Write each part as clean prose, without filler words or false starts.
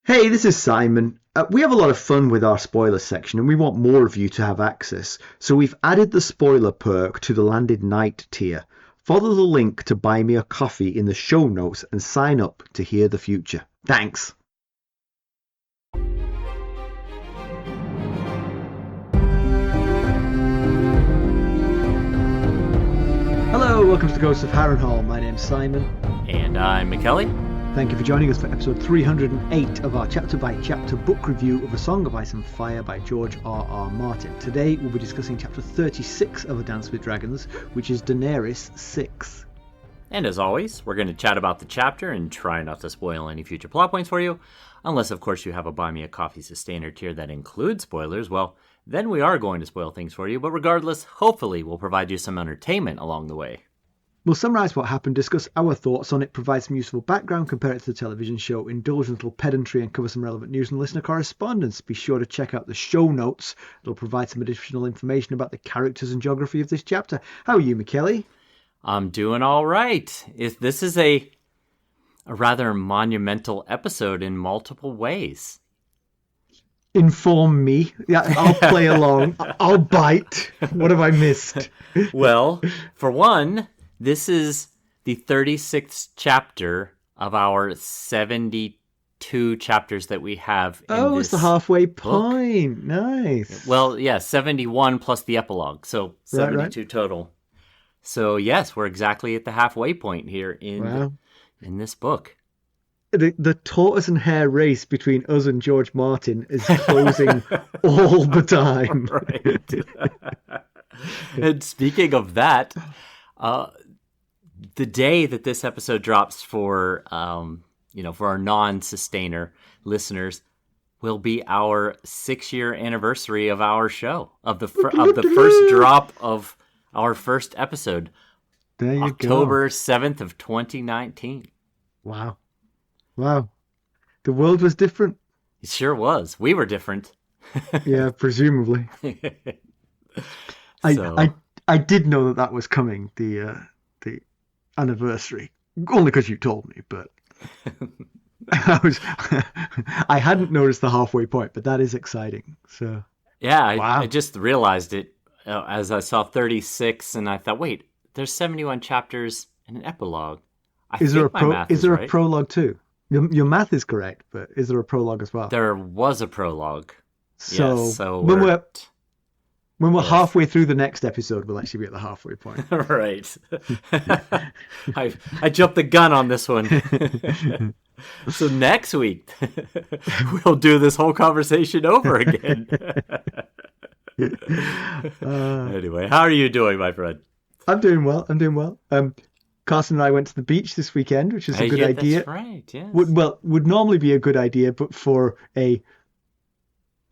Hey, this is Simon. We have a lot of fun with our spoiler section and we want more of you to have access. So we've added the spoiler perk to the Landed Knight tier. Follow the link to buy me a coffee in the show notes and sign up to hear the future. Thanks. Hello, welcome to the Ghosts of Harrenhal. My name's Simon. And I'm Mackelly. Thank you for joining us for episode 308 of our chapter-by-chapter book review of A Song of Ice and Fire by George R.R. Martin. Today we'll be discussing chapter 36 of A Dance with Dragons, which is Daenerys 6. And as always, we're going to chat about the chapter and try not to spoil any future plot points for you. Unless, of course, you have a Buy Me a Coffee Sustainer tier that includes spoilers. Well, then we are going to spoil things for you. But regardless, hopefully we'll provide you some entertainment along the way. We'll summarise what happened, discuss our thoughts on it, provide some useful background, compare it to the television show, indulge in a little pedantry and cover some relevant news and listener correspondence. Be sure to check out the show notes. It'll provide some additional information about the characters and geography of this chapter. How are you, Mackelly? I'm doing all right. This is a rather monumental episode in multiple ways. Inform me. Yeah, I'll play along. I'll bite. What have I missed? Well, for one, this is the 36th chapter of our 72 chapters that we have in Oh, this it's the halfway book. point. Nice. Well, yeah, 71 plus the epilogue, so 72 Right. total. So, yes, we're exactly at the halfway point here in this book. The tortoise and hare race between us and George Martin is closing all the time. Right. And speaking of that, the day that this episode drops for our non-sustainer listeners will be our 6-year anniversary of our show, of the first drop of our first episode. There you October go. 7th of 2019. Wow. The world was different. It sure was. We were different. Yeah, presumably. I did know that was coming, the anniversary, only because you told me, but I hadn't noticed the halfway point, but that is exciting. So yeah, wow. I just realized it as I saw 36, and I thought, wait, there's 71 chapters and an epilogue. Is there a right. prologue too? Your math is correct, but is there a prologue as well? There was a prologue. So, yes, so when we're halfway through the next episode, we'll actually be at the halfway point. Right. I jumped the gun on this one. So next week, we'll do this whole conversation over again. Anyway, how are you doing, my friend? I'm doing well. Carson and I went to the beach this weekend, which is a good idea. That's right, yes. Would normally be a good idea, but for a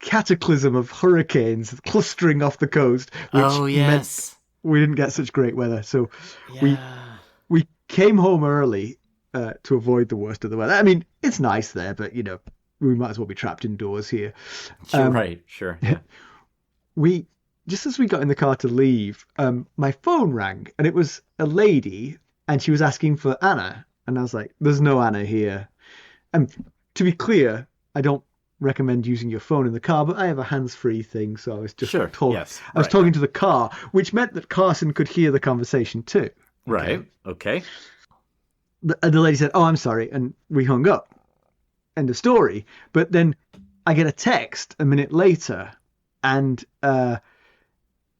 cataclysm of hurricanes clustering off the coast, which meant we didn't get such great weather. So we came home early to avoid the worst of the weather. I mean, it's nice there, but we might as well be trapped indoors here. Right, sure. Yeah. Just as we got in the car to leave, my phone rang, and it was a lady, and she was asking for Anna, and I was like, "There's no Anna here." And to be clear, I don't recommend using your phone in the car, but I have a hands-free thing, so I was just talking to the car, which meant that Carson could hear the conversation too. Right. Okay. The lady said, "Oh, I'm sorry," and we hung up. End of story. But then I get a text a minute later, and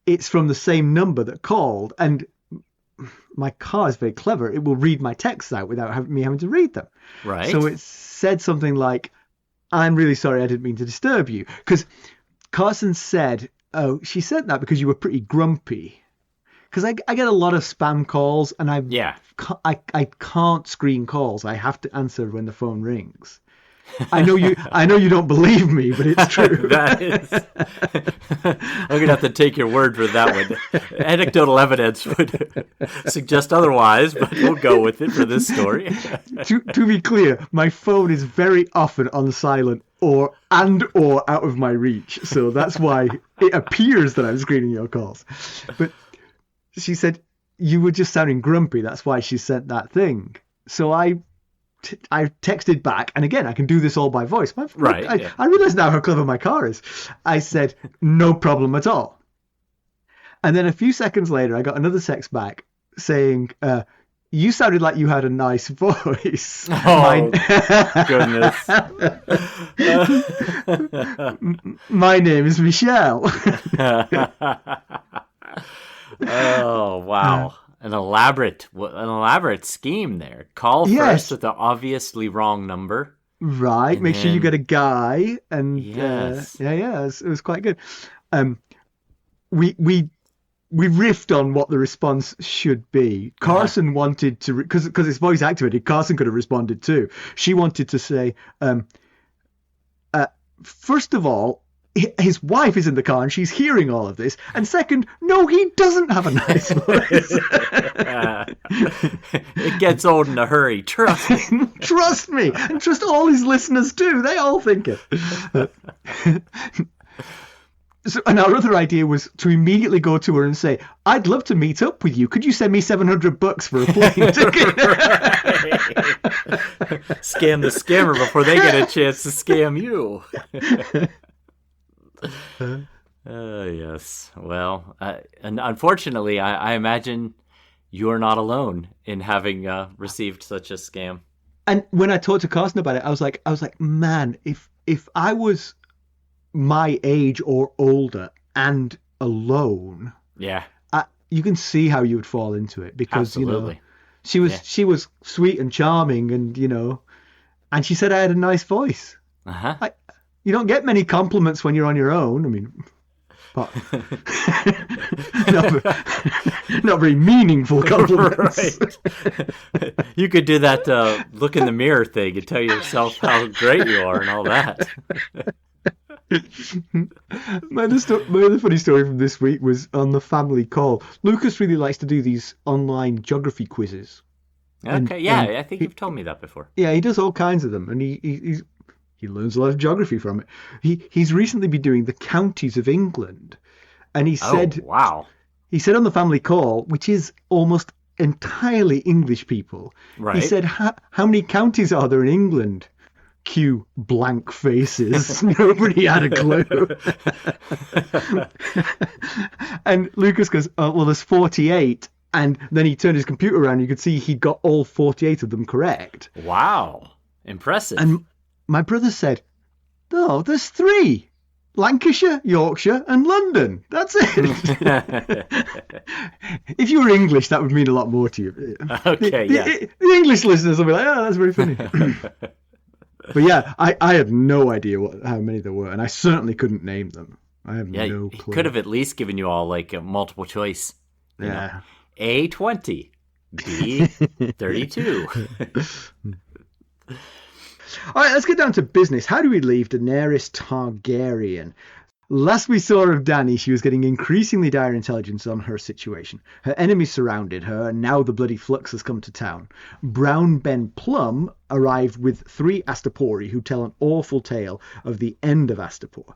it's from the same number that called, and my car is very clever. It will read my texts out without me having to read them. Right. So it said something like, "I'm really sorry, I didn't mean to disturb you." Because Carson said, "Oh, she said that because you were pretty grumpy." Because I get a lot of spam calls, and I can't screen calls. I have to answer when the phone rings. I know you don't believe me, but it's true. That is. I'm going to have to take your word for that one. Anecdotal evidence would suggest otherwise, but we'll go with it for this story. To be clear, my phone is very often on silent or out of my reach. So that's why it appears that I'm screening your calls. But she said, "You were just sounding grumpy. That's why she sent that thing." So I I texted back, and again, I can do this all by voice. Right. I realize now how clever my car is. I said, no problem at all. And then a few seconds later, I got another text back saying, you sounded like you had a nice voice. Oh, goodness. My name is Michelle. Oh, wow. An elaborate scheme there. Call first with the obviously wrong number. Right. Make sure you get a guy. And yes. It was quite good. We riffed on what the response should be. Carson wanted to, because it's voice activated, Carson could have responded too. She wanted to say, first of all, his wife is in the car and she's hearing all of this. And second, no, he doesn't have a nice voice. It gets old in a hurry. Trust me. Trust me. And trust all his listeners too. They all think it. And our other idea was to immediately go to her and say, I'd love to meet up with you. Could you send me $700 for a plane ticket? Scam the scammer before they get a chance to scam you. Yes. Well, and unfortunately, I imagine you're not alone in having received such a scam. And when I talked to Carson about it, I was like, man, if I was my age or older and alone, you can see how you would fall into it, because absolutely. She was sweet and charming, and and she said I had a nice voice. You don't get many compliments when you're on your own. I mean, but not very meaningful compliments. Right. You could do that look in the mirror thing and tell yourself how great you are and all that. My other funny story from this week was on the family call. Lucas really likes to do these online geography quizzes. Okay, I think you've told me that before. Yeah, he does all kinds of them, and he learns a lot of geography from it. He's recently been doing the counties of England, and he said, "Oh, wow!" He said on the family call, which is almost entirely English people. Right. He said, "How many counties are there in England?" Cue blank faces. Nobody had a clue. And Lucas goes, "Oh, well, there's 48." And then he turned his computer around. And you could see he'd got all 48 of them correct. Wow, impressive. And my brother said, "No, there's 3. Lancashire, Yorkshire, and London. That's it." If you were English, that would mean a lot more to you. Okay, the English listeners will be like, "Oh, that's very funny." But yeah, I had no idea how many there were, and I certainly couldn't name them. I have no clue. He could have at least given you all like a multiple choice. Yeah. A20, B32. All right, let's get down to business. How do we leave Daenerys Targaryen? Last we saw of Dany, she was getting increasingly dire intelligence on her situation. Her enemies surrounded her, and now the bloody flux has come to town. Brown Ben Plum arrived with 3 Astapori who tell an awful tale of the end of Astapor.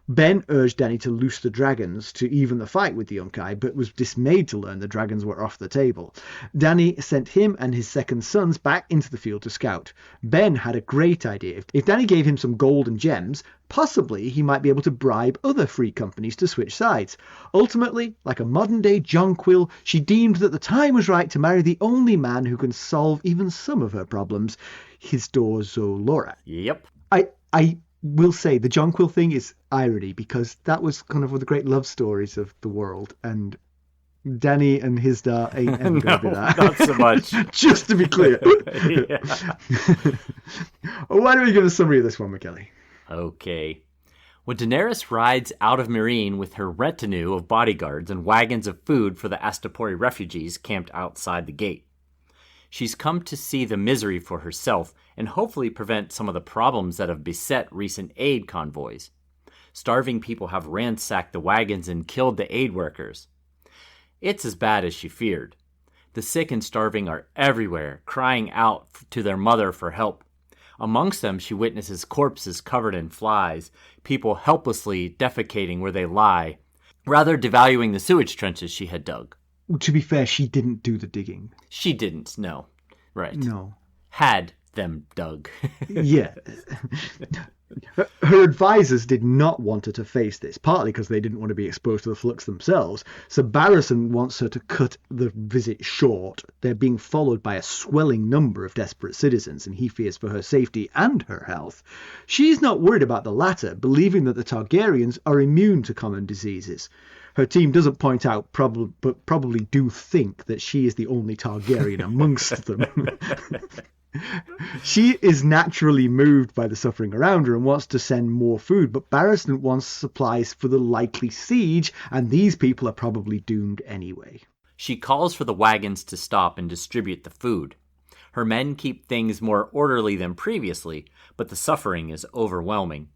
Ben urged Dany to loose the dragons to even the fight with the Yunkai, but was dismayed to learn the dragons were off the table. Dany sent him and his second sons back into the field to scout. Ben had a great idea. If Dany gave him some gold and gems, possibly he might be able to bribe other free companies to switch sides. Ultimately, like a modern-day Jonquil, she deemed that the time was right to marry the only man who can solve even some of her problems, his daughter Zolora. Yep. I will say the Jonquil thing is irony, because that was kind of one of the great love stories of the world, and Dany and his da ain't ever going to be that. Not so much. Just to be clear. Why don't we give a summary of this one, Mackelly? Okay. When Daenerys rides out of Meereen with her retinue of bodyguards and wagons of food for the Astapori refugees camped outside the gate, she's come to see the misery for herself and hopefully prevent some of the problems that have beset recent aid convoys. Starving people have ransacked the wagons and killed the aid workers. It's as bad as she feared. The sick and starving are everywhere, crying out to their mother for help. Amongst them, she witnesses corpses covered in flies, people helplessly defecating where they lie, rather devaluing the sewage trenches she had dug. To be fair, she didn't do the digging. She didn't, no. Right. No. Had them dug. Yeah. Her advisors did not want her to face this, partly because they didn't want to be exposed to the flux themselves. So Barristan wants her to cut the visit short. They're being followed by a swelling number of desperate citizens, and he fears for her safety and her health. She's not worried about the latter, believing that the Targaryens are immune to common diseases. Her team doesn't point out, but probably do think that she is the only Targaryen amongst them. She is naturally moved by the suffering around her and wants to send more food, but Barristan wants supplies for the likely siege, and these people are probably doomed anyway. She calls for the wagons to stop and distribute the food. Her men keep things more orderly than previously, but the suffering is overwhelming.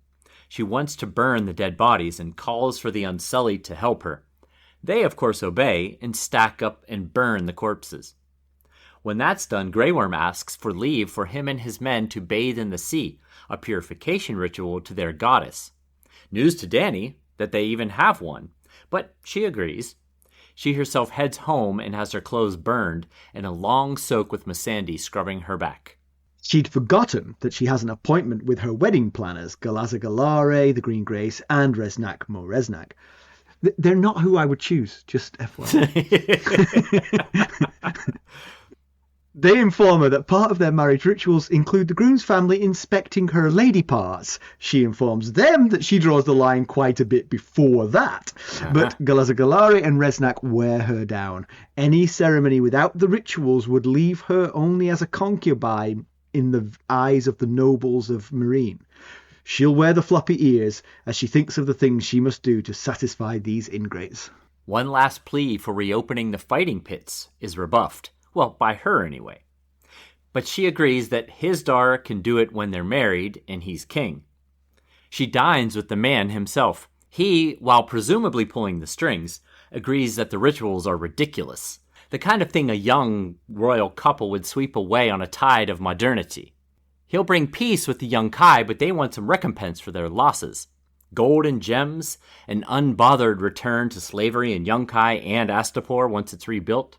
She wants to burn the dead bodies and calls for the Unsullied to help her. They, of course, obey and stack up and burn the corpses. When that's done, Grey Worm asks for leave for him and his men to bathe in the sea, a purification ritual to their goddess. News to Dany that they even have one, but she agrees. She herself heads home and has her clothes burned and a long soak with Missandei scrubbing her back. She'd forgotten that she has an appointment with her wedding planners, Galazza Galare, the Green Grace, and Resnack Mo Resnack. They're not who I would choose, just FYI. They inform her that part of their marriage rituals include the groom's family inspecting her lady parts. She informs them that she draws the line quite a bit before that. But Galazza Galare and Resnack wear her down. Any ceremony without the rituals would leave her only as a concubine in the eyes of the nobles of Meereen. She'll wear the floppy ears as she thinks of the things she must do to satisfy these ingrates. One last plea for reopening the fighting pits is rebuffed. Well, by her anyway. But she agrees that Hisdar can do it when they're married and he's king. She dines with the man himself. He, while presumably pulling the strings, agrees that the rituals are ridiculous. The kind of thing a young royal couple would sweep away on a tide of modernity. He'll bring peace with the young Kai, but they want some recompense for their losses. Gold and gems, an unbothered return to slavery in Yunkai and Astapor once it's rebuilt,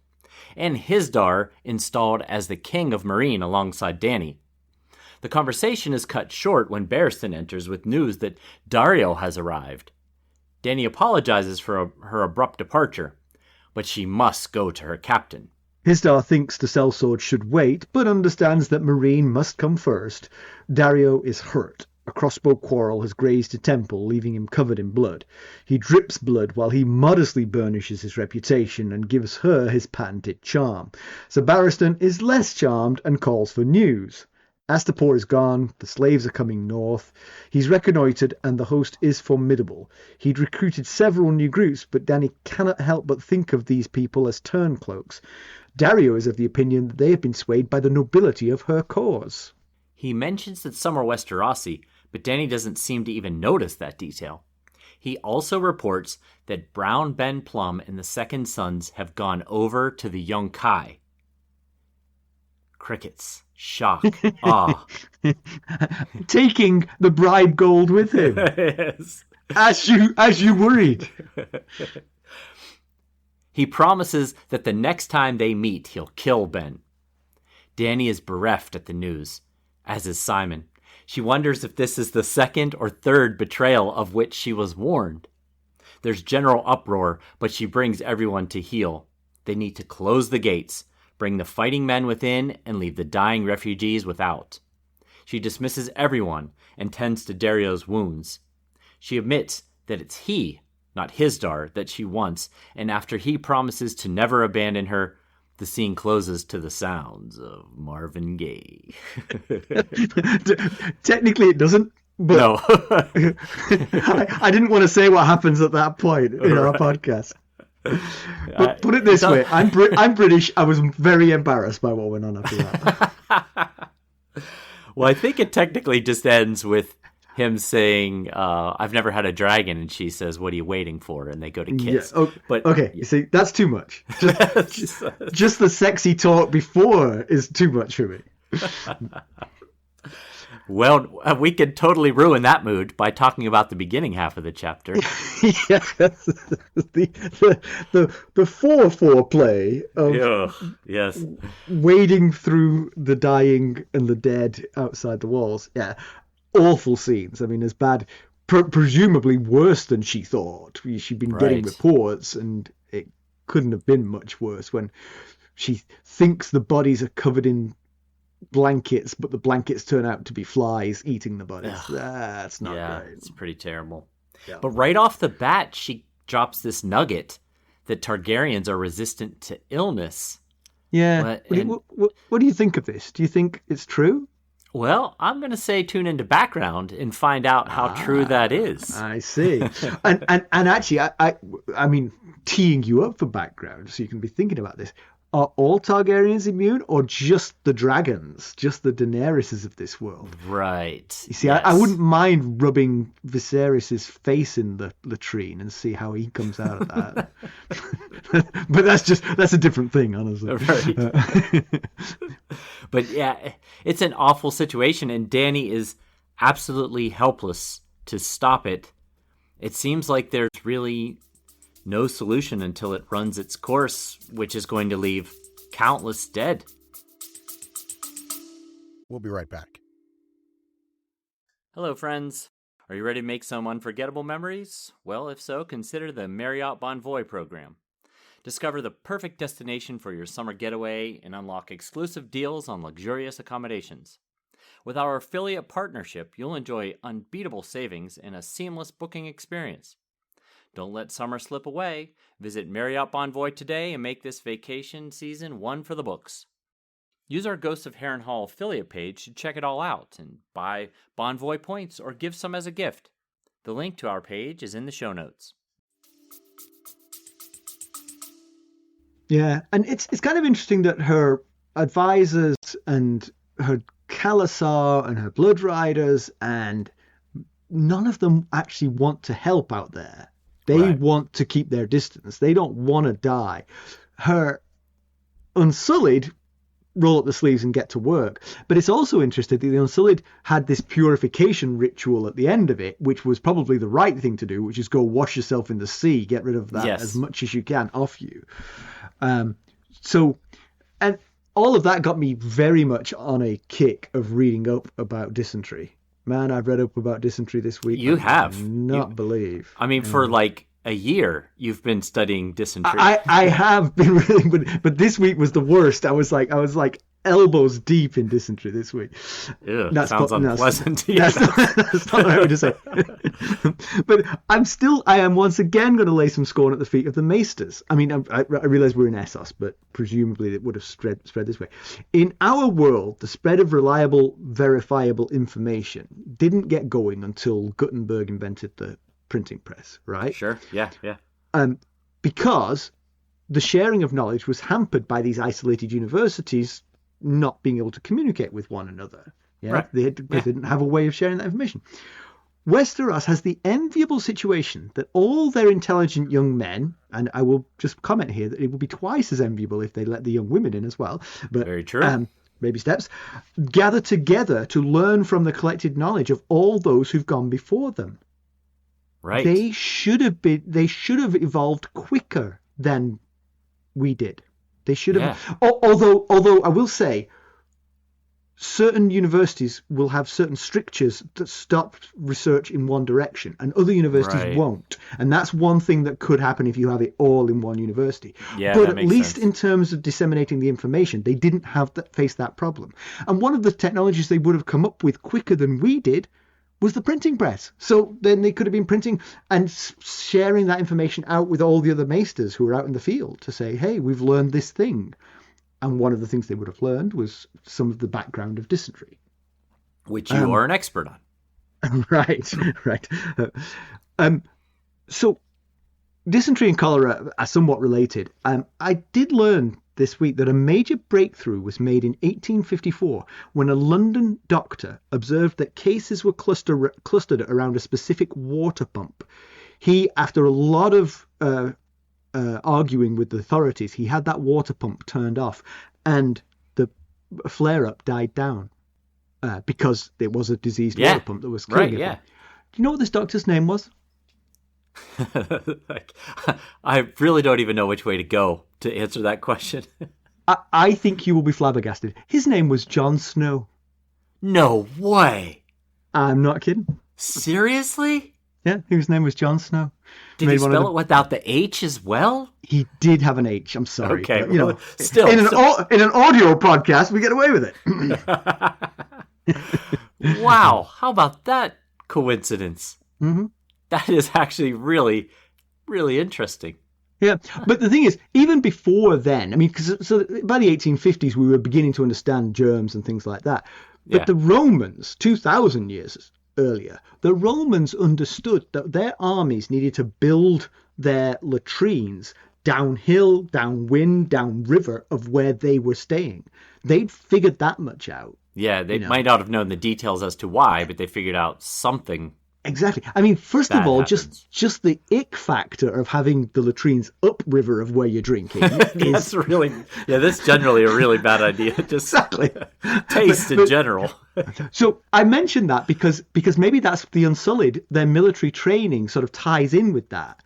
and Hisdar installed as the king of Meereen alongside Dany. The conversation is cut short when Barristan enters with news that Darrio has arrived. Dany apologizes for her abrupt departure, but she must go to her captain. Hisdar thinks the sellsword should wait, but understands that Meereen must come first. Darrio is hurt. A crossbow quarrel has grazed a temple, leaving him covered in blood. He drips blood while he modestly burnishes his reputation and gives her his patented charm. So Barristan is less charmed and calls for news. Astapor is gone, the slaves are coming north. He's reconnoitred and the host is formidable. He'd recruited several new groups, but Dany cannot help but think of these people as turncloaks. Darrio is of the opinion that they have been swayed by the nobility of her cause. He mentions that some are Westerosi, but Dany doesn't seem to even notice that detail. He also reports that Brown Ben Plum and the Second Sons have gone over to the Yunkai. Crickets. Shock. Awe. Taking the bride gold with him. Yes. As you worried. He promises that the next time they meet, he'll kill Ben. Dany is bereft at the news, as is Simon. She wonders if this is the second or third betrayal of which she was warned. There's general uproar, but she brings everyone to heel. They need to close the gates, bring the fighting men within, and leave the dying refugees without. She dismisses everyone and tends to Darrio's wounds. She admits that it's he, not Hisdar, that she wants, and after he promises to never abandon her, the scene closes to the sounds of Marvin Gaye. Technically it doesn't, but No. I didn't want to say what happens at that point in our podcast. But put it this way, I'm British. I was very embarrassed by what went on after that. Well, I think it technically just ends with him saying, I've never had a dragon, and she says, what are you waiting for? And they go to kiss. Yeah, But okay, you see, that's too much. Just the sexy talk before is too much for me. Well, we could totally ruin that mood by talking about the beginning half of the chapter. Yeah, the foreplay of Ugh, yes. wading through the dying and the dead outside the walls. Yeah, awful scenes. I mean, as bad, presumably worse than she thought. She'd been getting Right. reports, and it couldn't have been much worse when she thinks the bodies are covered in blankets, but the blankets turn out to be flies eating the bodies. Ugh. That's not Yeah, great. it's pretty terrible. Yeah. But right off the bat, she drops this nugget that Targaryens are resistant to illness. Yeah. What do you think of this? Do you think it's true? Well, I'm going to say tune into background and find out how true that is. I see. and actually, I mean, teeing you up for background so you can be thinking about this. Are all Targaryens immune, or just the dragons, just the Daeneryses of this world? Right. You see, yes. I wouldn't mind rubbing Viserys' face in the latrine and see how he comes out of that. But that's a different thing, honestly. Right. But yeah, it's an awful situation, and Dany is absolutely helpless to stop it. It seems like there's really no solution until it runs its course, which is going to leave countless dead. We'll be right back. Hello, friends. Are you ready to make some unforgettable memories? Well, if so, consider the Marriott Bonvoy program. Discover the perfect destination for your summer getaway and unlock exclusive deals on luxurious accommodations. With our affiliate partnership, you'll enjoy unbeatable savings and a seamless booking experience. Don't let summer slip away. Visit Marriott Bonvoy today and make this vacation season one for the books. Use our Ghosts of Harrenhal affiliate page to check it all out and buy Bonvoy points or give some as a gift. The link to our page is in the show notes. Yeah, and it's kind of interesting that her advisors and her Khalasar and her Blood Riders, and none of them actually want to help out there. They want to keep their distance. They don't want to die. Her Unsullied roll up the sleeves and get to work. But it's also interesting that the Unsullied had this purification ritual at the end of it, which was probably the right thing to do, which is go wash yourself in the sea, get rid of that as much as you can off you. And all of that got me very much on a kick of reading up about dysentery. Man, I've read up about dysentery this week. You have. Not believe. I mean, for like a year, you've been studying dysentery. I have been really, but this week was the worst. I was like elbows deep in dysentery this week. Ew, that sounds unpleasant. That's not what I would say. But I am once again going to lay some scorn at the feet of the maesters. I mean, I realize we're in Essos, but presumably it would have spread this way. In our world, the spread of reliable, verifiable information didn't get going until Gutenberg invented the printing press, right? Sure. Yeah. Because the sharing of knowledge was hampered by these isolated universities not being able to communicate with one another. Yeah, right. They didn't have a way of sharing that information. Westeros has the enviable situation that all their intelligent young men, and I will just comment here that it will be twice as enviable if they let the young women in as well. But very true. Baby steps, gather together to learn from the collected knowledge of all those who've gone before them. Right. They should have evolved quicker than we did. They should have. Yeah. Although I will say, certain universities will have certain strictures that stop research in one direction, and other universities won't. And that's one thing that could happen if you have it all in one university. Yeah, but at least in terms of disseminating the information, they didn't have to face that problem. And one of the technologies they would have come up with quicker than we did was the printing press. So then they could have been printing and sharing that information out with all the other maesters who were out in the field to say, hey, we've learned this thing. And one of the things they would have learned was some of the background of dysentery. Which you are an expert on. Right. So dysentery and cholera are somewhat related. I did learn this week that a major breakthrough was made in 1854 when a London doctor observed that cases were clustered around a specific water pump. He, after a lot of arguing with the authorities, he had that water pump turned off and the flare-up died down. because there was a diseased water pump that was killing everyone. Yeah. Do you know what this doctor's name was? I really don't even know which way to go to answer that question. I think you will be flabbergasted. His name was Jon Snow. No way. I'm not kidding. Seriously? Yeah, his name was Jon Snow. Did he spell it without the H as well? He did have an H. I'm sorry. Okay, but, you know, still in an audio podcast, we get away with it. Wow, how about that coincidence? Mm-hmm. That is actually really, really interesting. Yeah, but the thing is, even before then, I mean, so by the 1850s, we were beginning to understand germs and things like that. But the Romans, 2,000 years earlier, the Romans understood that their armies needed to build their latrines downhill, downwind, downriver of where they were staying. They'd figured that much out. Yeah, they might not have known the details as to why, but they figured out something. Exactly. I mean, first of all, happens. just the ick factor of having the latrines upriver of where you're drinking is... That's generally a really bad idea. Just exactly. Taste in general. So I mentioned that because maybe that's the Unsullied, their military training sort of ties in with that.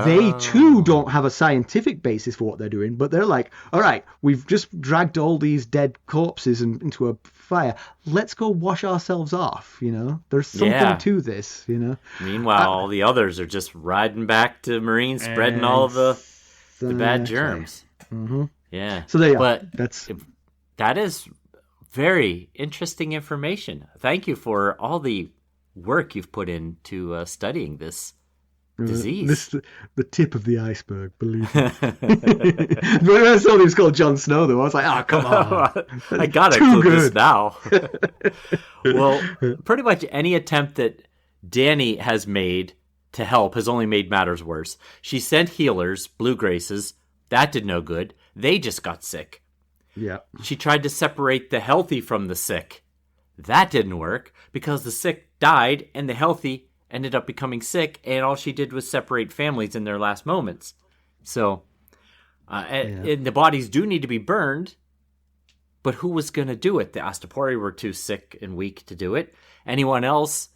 They too don't have a scientific basis for what they're doing, but they're like, all right, we've just dragged all these dead corpses into a fire. Let's go wash ourselves off, you know? There's something to this, you know? Meanwhile, all the others are just riding back to Meereen, spreading all of the bad germs. Mm-hmm. Yeah. So there you are. But that is very interesting information. Thank you for all the work you've put into studying this disease. The tip of the iceberg, believe me. When I saw he was called Jon Snow, though, I was like, oh, come on. I gotta include this now. Well, pretty much any attempt that Dany has made to help has only made matters worse. She sent healers, blue graces. That did no good. They just got sick. Yeah. She tried to separate the healthy from the sick. That didn't work because the sick died and the healthy ended up becoming sick, and all she did was separate families in their last moments. So, and the bodies do need to be burned, but who was going to do it? The Astapori were too sick and weak to do it. Anyone else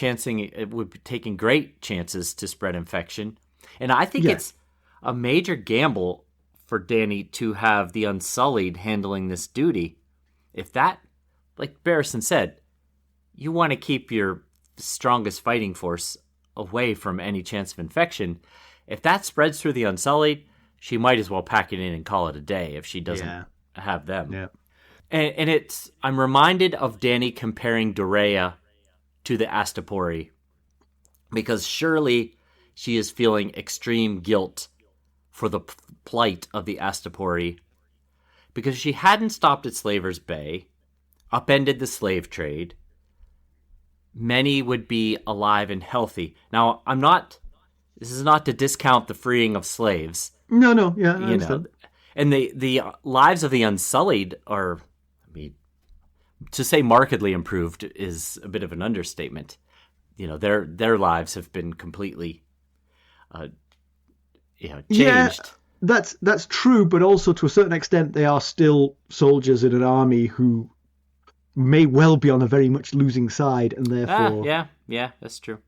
it would be taking great chances to spread infection. And I think it's a major gamble for Dany to have the Unsullied handling this duty. If that, like Barristan said, you want to keep your strongest fighting force away from any chance of infection. If that spreads through the Unsullied, she might as well pack it in and call it a day if she doesn't have them. Yeah. And I'm reminded of Dany comparing Darrio to the Astapori, because surely she is feeling extreme guilt for the plight of the Astapori, because she hadn't stopped at Slaver's Bay, upended the slave trade. Many would be alive and healthy. Now, this is not to discount the freeing of slaves. No, yeah, I understand. And the lives of the Unsullied are, to say markedly improved is a bit of an understatement. You know, their lives have been completely, changed. Yeah, that's true, but also to a certain extent, they are still soldiers in an army who may well be on a very much losing side, and therefore... Yeah, that's true.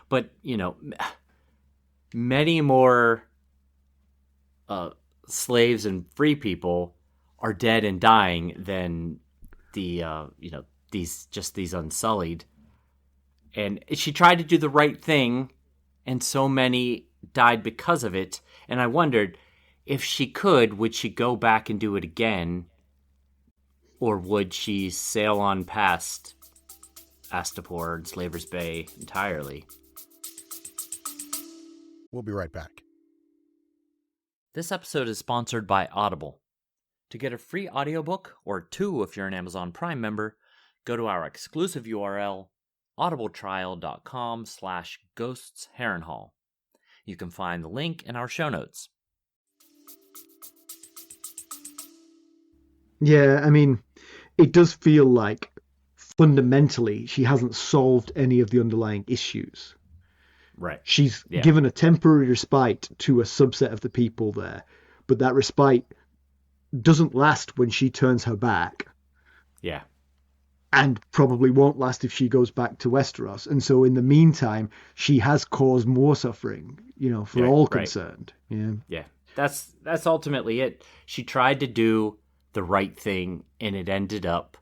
But, many more slaves and free people are dead and dying than the, these Unsullied. And she tried to do the right thing, and so many died because of it. And I wondered, if she could, would she go back and do it again? Or would she sail on past Astapor and Slaver's Bay entirely? We'll be right back. This episode is sponsored by Audible. To get a free audiobook, or 2 if you're an Amazon Prime member, go to our exclusive URL, audibletrial.com/ghostsharrenhal. You can find the link in our show notes. Yeah, I mean, it does feel like fundamentally she hasn't solved any of the underlying issues. Right. She's given a temporary respite to a subset of the people there, but that respite doesn't last when she turns her back. Yeah. and probably won't last if she goes back to Westeros. And so in the meantime, she has caused more suffering, for all concerned. Yeah. Yeah. That's ultimately it. She tried to do the right thing, and it ended up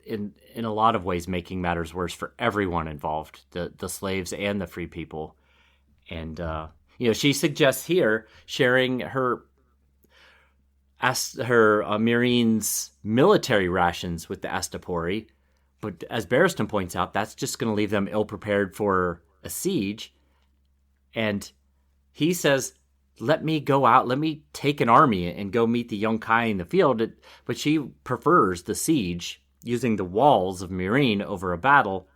in a lot of ways making matters worse for everyone involved, the slaves and the free people. And she suggests here sharing her Meereen's military rations with the Astapori, but as Barristan points out, that's just going to leave them ill-prepared for a siege. And he says, let me go out, let me take an army and go meet the Yunkai in the field. But she prefers the siege, using the walls of Meereen over a battle.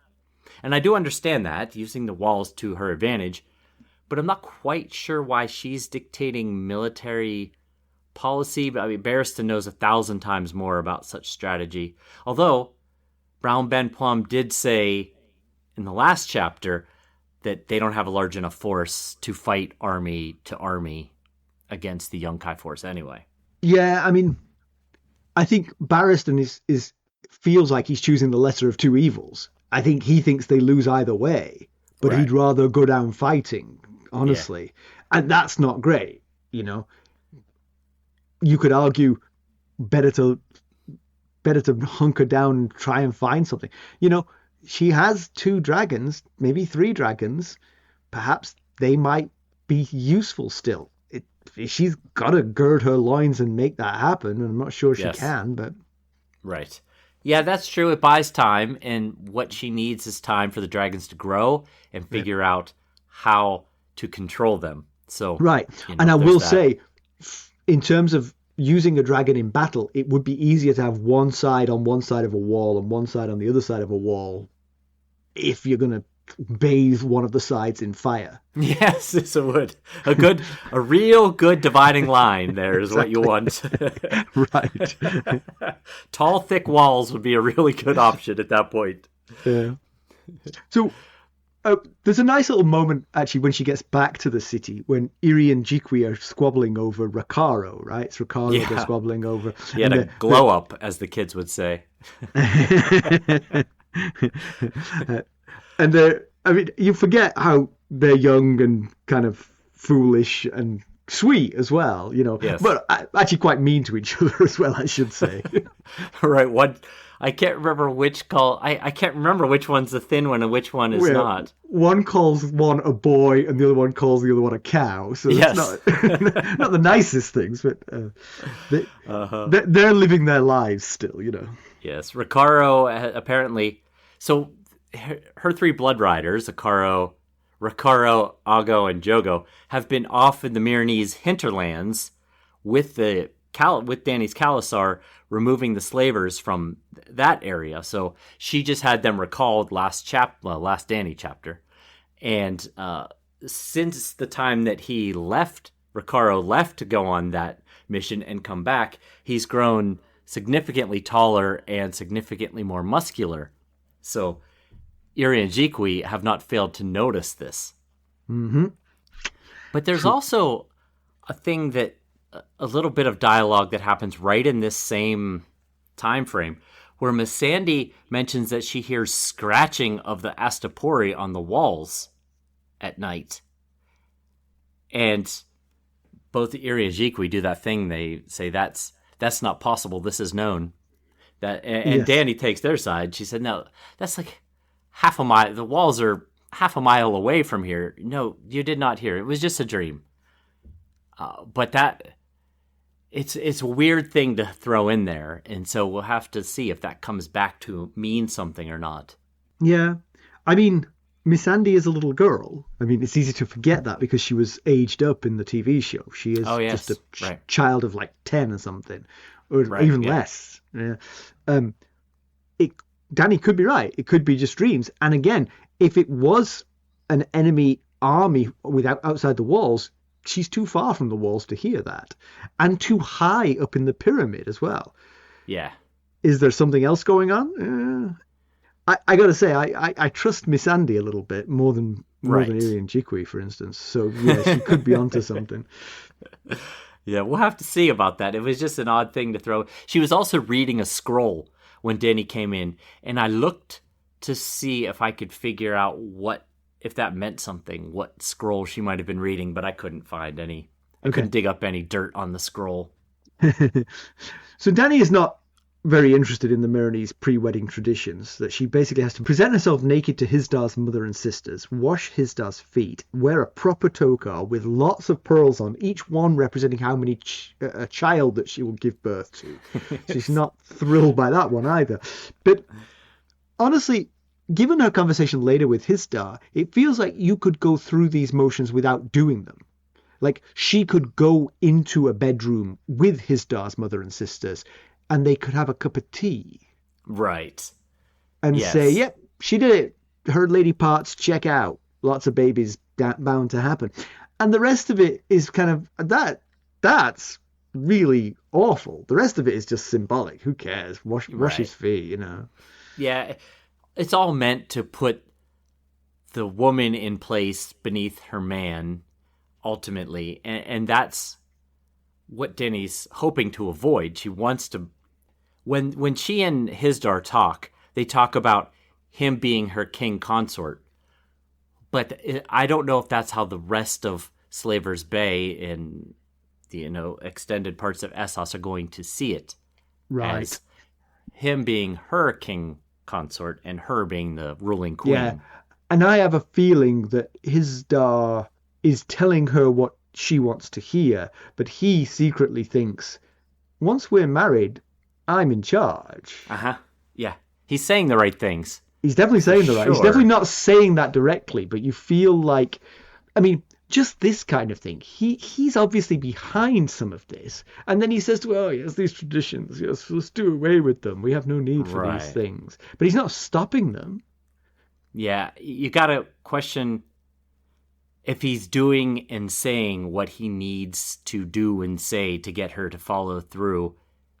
And I do understand that, using the walls to her advantage, but I'm not quite sure why she's dictating military policy. But I mean, Barristan knows 1,000 times more about such strategy. Although, Brown Ben Plum did say in the last chapter that they don't have a large enough force to fight army to army against the Yunkai force anyway. Yeah, I mean, I think Barristan is feels like he's choosing the lesser of two evils. I think he thinks they lose either way, but he'd rather go down fighting, honestly. Yeah. And that's not great, You could argue better to hunker down and try and find something. She has 2 dragons, maybe 3 dragons. Perhaps they might be useful still. She's got to gird her loins and make that happen. And I'm not sure she can, but... Right. Yeah, that's true. It buys time, and what she needs is time for the dragons to grow and figure out how to control them. So right. And I will say, in terms of using a dragon in battle, it would be easier to have one side on one side of a wall and one side on the other side of a wall if you're going to bathe one of the sides in fire. Yes, it would. A real good dividing line there is what you want. Right. Tall, thick walls would be a really good option at that point. Yeah. So there's a nice little moment, actually, when she gets back to the city, when Iri and Jikwi are squabbling over Rakaro, right? It's Rakaro they're squabbling over. He had a glow up, as the kids would say. And you forget how they're young and kind of foolish and sweet as well, Yes. But actually quite mean to each other as well, I should say. Right. I can't remember which call. I can't remember which one's the thin one and which one is not. One calls one a boy and the other one calls the other one a cow. So it's not the nicest things, but they're living their lives still, Yes. Rakaro apparently. So her 3 blood riders, Rakaro, Ago, and Jogo, have been off in the Meereenese hinterlands with Dany's Khalasar removing the slavers from that area. So she just had them recalled last Dany chapter. And since the time that Rakaro left to go on that mission and come back, he's grown significantly taller and significantly more muscular. So Iri and Jikwi have not failed to notice this. Mm-hmm. But there's also a thing that a little bit of dialogue that happens right in this same time frame, where Missandei mentions that she hears scratching of the Astapori on the walls at night. And both Iri and Jikwi do that thing. They say that's not possible. This is known. And Dany takes their side. She said, no, that's like half a mile. The walls are half a mile away from here. No, you did not hear. It was just a dream. But it's a weird thing to throw in there. And so we'll have to see if that comes back to mean something or not. Yeah. I mean, Missandei is a little girl. I mean, it's easy to forget that because she was aged up in the TV show. She is just a child of like 10 or something, or even less. Yeah. Dany could be right. It could be just dreams. And again, if it was an enemy army outside the walls, she's too far from the walls to hear that, and too high up in the pyramid as well. Yeah. Is there something else going on? I got to say, I trust Missandei a little bit more than Iri and Jikwi, for instance. So yeah, she could be onto something. Yeah, we'll have to see about that. It was just an odd thing to throw. She was also reading a scroll when Dany came in, and I looked to see if I could figure out if that meant something, what scroll she might have been reading, but I couldn't find any. I couldn't dig up any dirt on the scroll. So Dany is not very interested in the Meereenese pre-wedding traditions, that she basically has to present herself naked to Hizdar's mother and sisters, wash Hizdar's feet, wear a proper toga with lots of pearls on, each one representing how many a child that she will give birth to. She's not thrilled by that one either. But honestly, given her conversation later with Hizdar, it feels like you could go through these motions without doing them. Like, she could go into a bedroom with Hizdar's mother and sisters, and they could have a cup of tea. Right. And say, yep, she did it. Her lady parts, check out. Lots of babies bound to happen. And the rest of it is kind of, that's really awful. The rest of it is just symbolic. Who cares? Wash his feet, you know. Yeah, it's all meant to put the woman in place beneath her man, ultimately. And that's what Dany's hoping to avoid. She wants to... When she and Hizdar talk, they talk about him being her king consort. But I don't know if that's how the rest of Slaver's Bay and the extended parts of Essos are going to see it. Right. As him being her king consort and her being the ruling queen. Yeah. And I have a feeling that Hizdar is telling her what she wants to hear, but he secretly thinks, once we're married, I'm in charge. Yeah. He's saying the right things. He's definitely saying the right. He's definitely not saying that directly, but you feel like, I mean, just this kind of thing. He's obviously behind some of this. And then he says to her, oh, yes, these traditions, yes, let's do away with them. We have no need for these things. But he's not stopping them. Yeah, you got to question if he's doing and saying what he needs to do and say to get her to follow through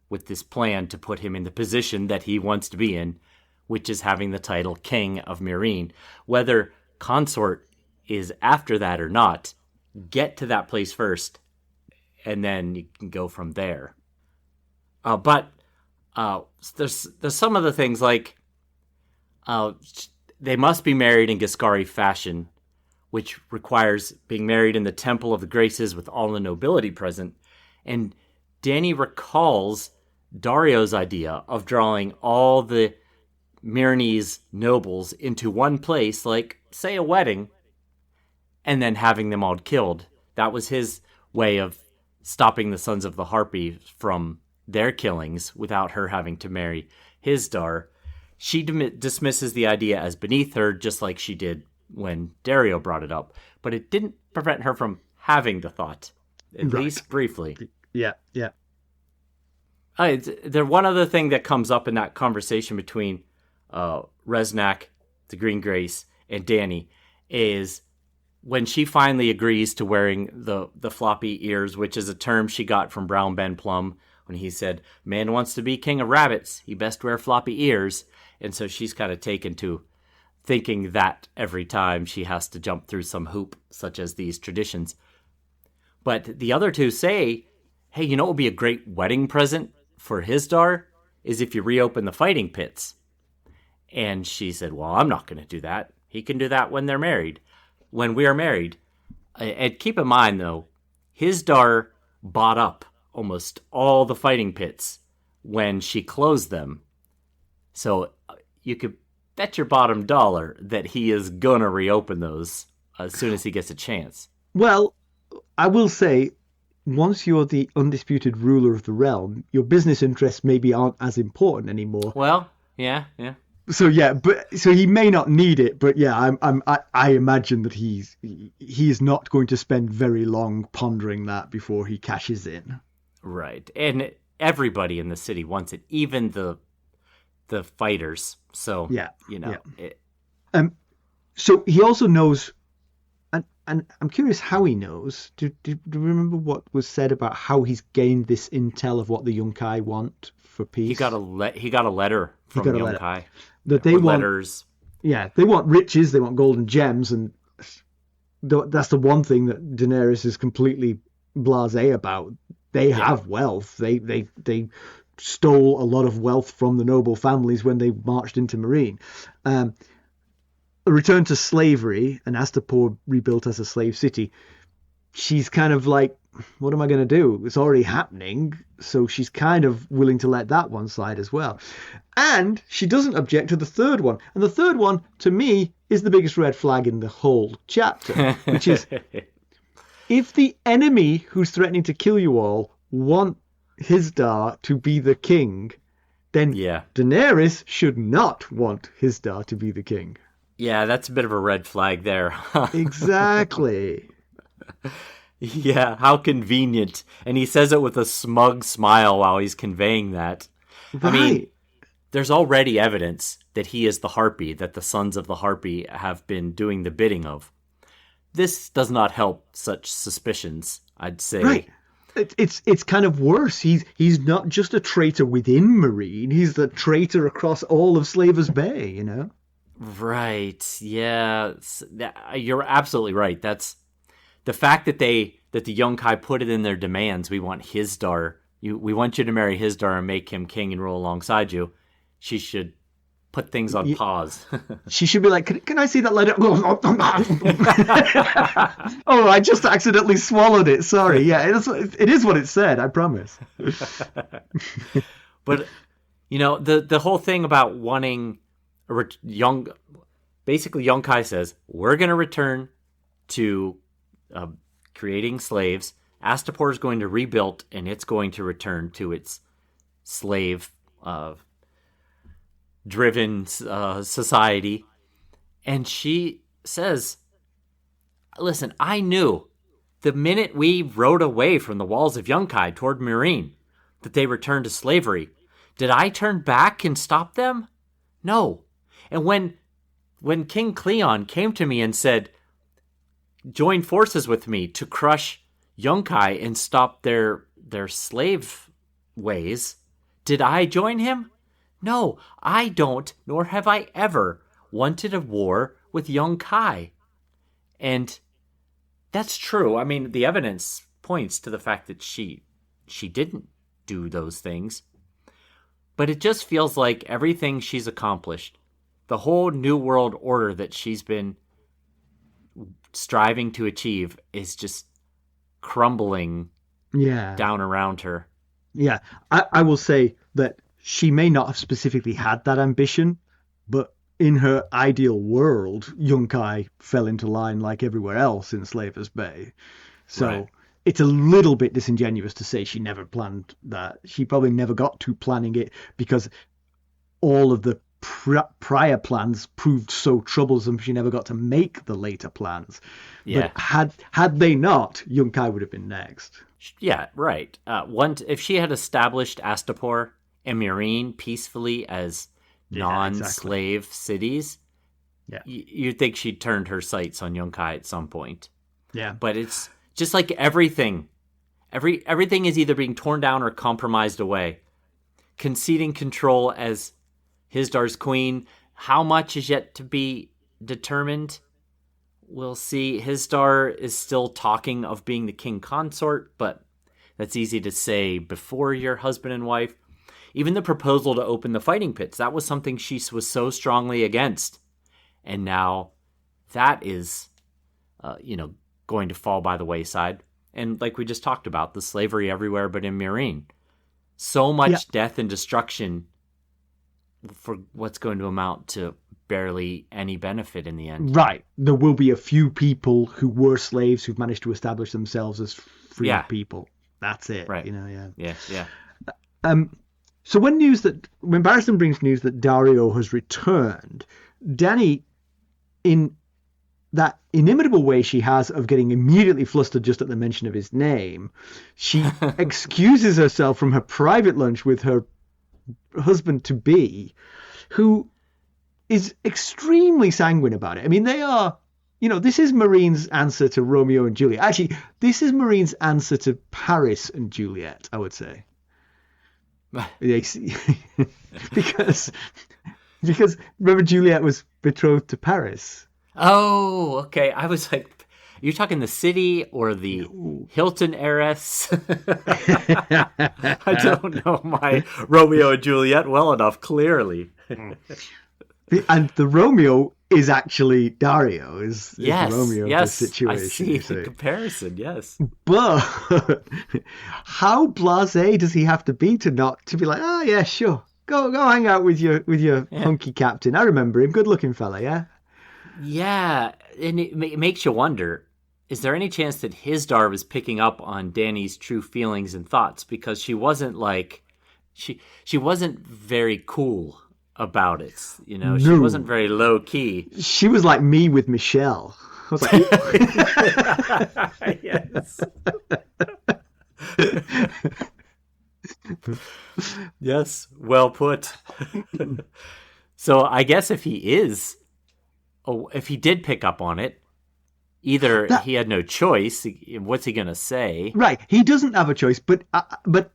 with this plan to put him in the position that he wants to be in, which is having the title King of Meereen. Whether consort is after that or not, get to that place first, and then you can go from there. But there's some of the things like they must be married in Giscari fashion, which requires being married in the Temple of the Graces with all the nobility present. And Dany recalls Darrio's idea of drawing all the Meereenese nobles into one place, like, say, a wedding, and then having them all killed. That was his way of stopping the Sons of the Harpy from their killings without her having to marry Hizdar. She dismisses the idea as beneath her, just like she did when Darrio brought it up. But it didn't prevent her from having the thought, at least briefly. Yeah. One other thing that comes up in that conversation between Resnack, the Green Grace, and Dany is when she finally agrees to wearing the floppy ears, which is a term she got from Brown Ben Plum when he said, man wants to be king of rabbits, he best wear floppy ears. And so she's kind of taken to thinking that every time she has to jump through some hoop, such as these traditions. But the other two say, hey, you know what would be a great wedding present for Hizdar is if you reopen the fighting pits. And she said, well, I'm not going to do that. He can do that when they're married. When we are married. And keep in mind, though, Hizdar bought up almost all the fighting pits when she closed them. So you could bet your bottom dollar that he is going to reopen those as soon as he gets a chance. Well, I will say, once you're the undisputed ruler of the realm, your business interests maybe aren't as important anymore. Well, yeah. So he may not need it, but yeah, I imagine that he is not going to spend very long pondering that before he cashes in. Right, and everybody in the city wants it, even the fighters. So yeah. So he also knows. And I'm curious how he knows. Do you remember what was said about how he's gained this intel of what the Yunkai want for peace? He got a letter from Yunkai. That they want letters. Yeah, they want riches. They want golden gems, and that's the one thing that Daenerys is completely blasé about. They have wealth. They stole a lot of wealth from the noble families when they marched into Meereen. A return to slavery, and Astapor rebuilt as a slave city. She's kind of like, what am I going to do? It's already happening. So she's kind of willing to let that one slide as well. And she doesn't object to the third one. And the third one, to me, is the biggest red flag in the whole chapter, which is, if the enemy who's threatening to kill you all want Hisdar to be the king, then Daenerys should not want Hisdar to be the king. Yeah, that's a bit of a red flag there. Exactly. Yeah, how convenient. And he says it with a smug smile while he's conveying that. Right. I mean, there's already evidence that he is the Harpy, that the sons of the Harpy have been doing the bidding of. This does not help such suspicions, I'd say. Right. It's kind of worse. He's not just a traitor within Meereen. He's the traitor across all of Slaver's Bay, you know? Right. Yeah. You're absolutely right. That's the fact that the Yunkai put it in their demands. We want Hisdar. We want you to marry Hisdar and make him king and rule alongside you. She should put things on pause. She should be like, can I see that letter? Oh, I just accidentally swallowed it. Sorry. Yeah, it is what it said. I promise. But, the whole thing about wanting basically Yunkai says, we're going to return to creating slaves. Astapor is going to rebuild, and it's going to return to its slave driven society. And she says, listen, I knew the minute we rode away from the walls of Yunkai toward Meereen that they returned to slavery. Did I turn back and stop them? No. And when King Cleon came to me and said, join forces with me to crush Yunkai and stop their slave ways, did I join him? No, I don't, nor have I ever wanted a war with Yunkai. And that's true. I mean, the evidence points to the fact that she didn't do those things. But it just feels like everything she's accomplished, the whole New World Order that she's been striving to achieve, is just crumbling down around her. Yeah, I will say that she may not have specifically had that ambition, but in her ideal world, Yunkai fell into line like everywhere else in Slaver's Bay. So it's a little bit disingenuous to say she never planned that. She probably never got to planning it because all of the prior plans proved so troublesome she never got to make the later plans. Yeah. But had they not, Yunkai would have been next. Yeah, right. If she had established Astapor and Meereen peacefully as non-slave cities, you'd think she'd turned her sights on Yunkai at some point. Yeah. But it's just like everything. Everything is either being torn down or compromised away. Conceding control as Hisdar's queen. How much is yet to be determined? We'll see. Hisdar is still talking of being the king consort, but that's easy to say before you're husband and wife. Even the proposal to open the fighting pits, that was something she was so strongly against. And now that is, going to fall by the wayside. And like we just talked about, the slavery everywhere but in Meereen. So much death and destruction for what's going to amount to barely any benefit in the end. Right. There will be a few people who were slaves who've managed to establish themselves as free people. That's it. Right. Yeah. So when Barristan brings news that Darrio has returned, Dany, in that inimitable way she has of getting immediately flustered just at the mention of his name, she excuses herself from her private lunch with her husband-to-be, who is extremely sanguine about it. I mean, they are, this is Meereen's answer to Romeo and Juliet. Actually, this is Meereen's answer to Paris and Juliet, I would say. because remember, Juliet was betrothed to Paris. Oh, okay. I was like, you talking the city or the Hilton heiress? I don't know my Romeo and Juliet well enough, clearly. And the Romeo is actually Darrio, is the Romeo yes, of the situation. I see the comparison, yes. But how blasé does he have to be to be like, oh yeah, sure, go hang out with your hunky captain. I remember him, good looking fella, yeah. Yeah, and it makes you wonder, is there any chance that Hisdar was picking up on Dany's true feelings and thoughts? Because she wasn't like, she wasn't very cool about it, you know. She wasn't very low key. She was like me with Michelle. I was like, yes. Yes, well put. So I guess if he did pick up on it, either he had no choice. What's he gonna say? Right, he doesn't have a choice. But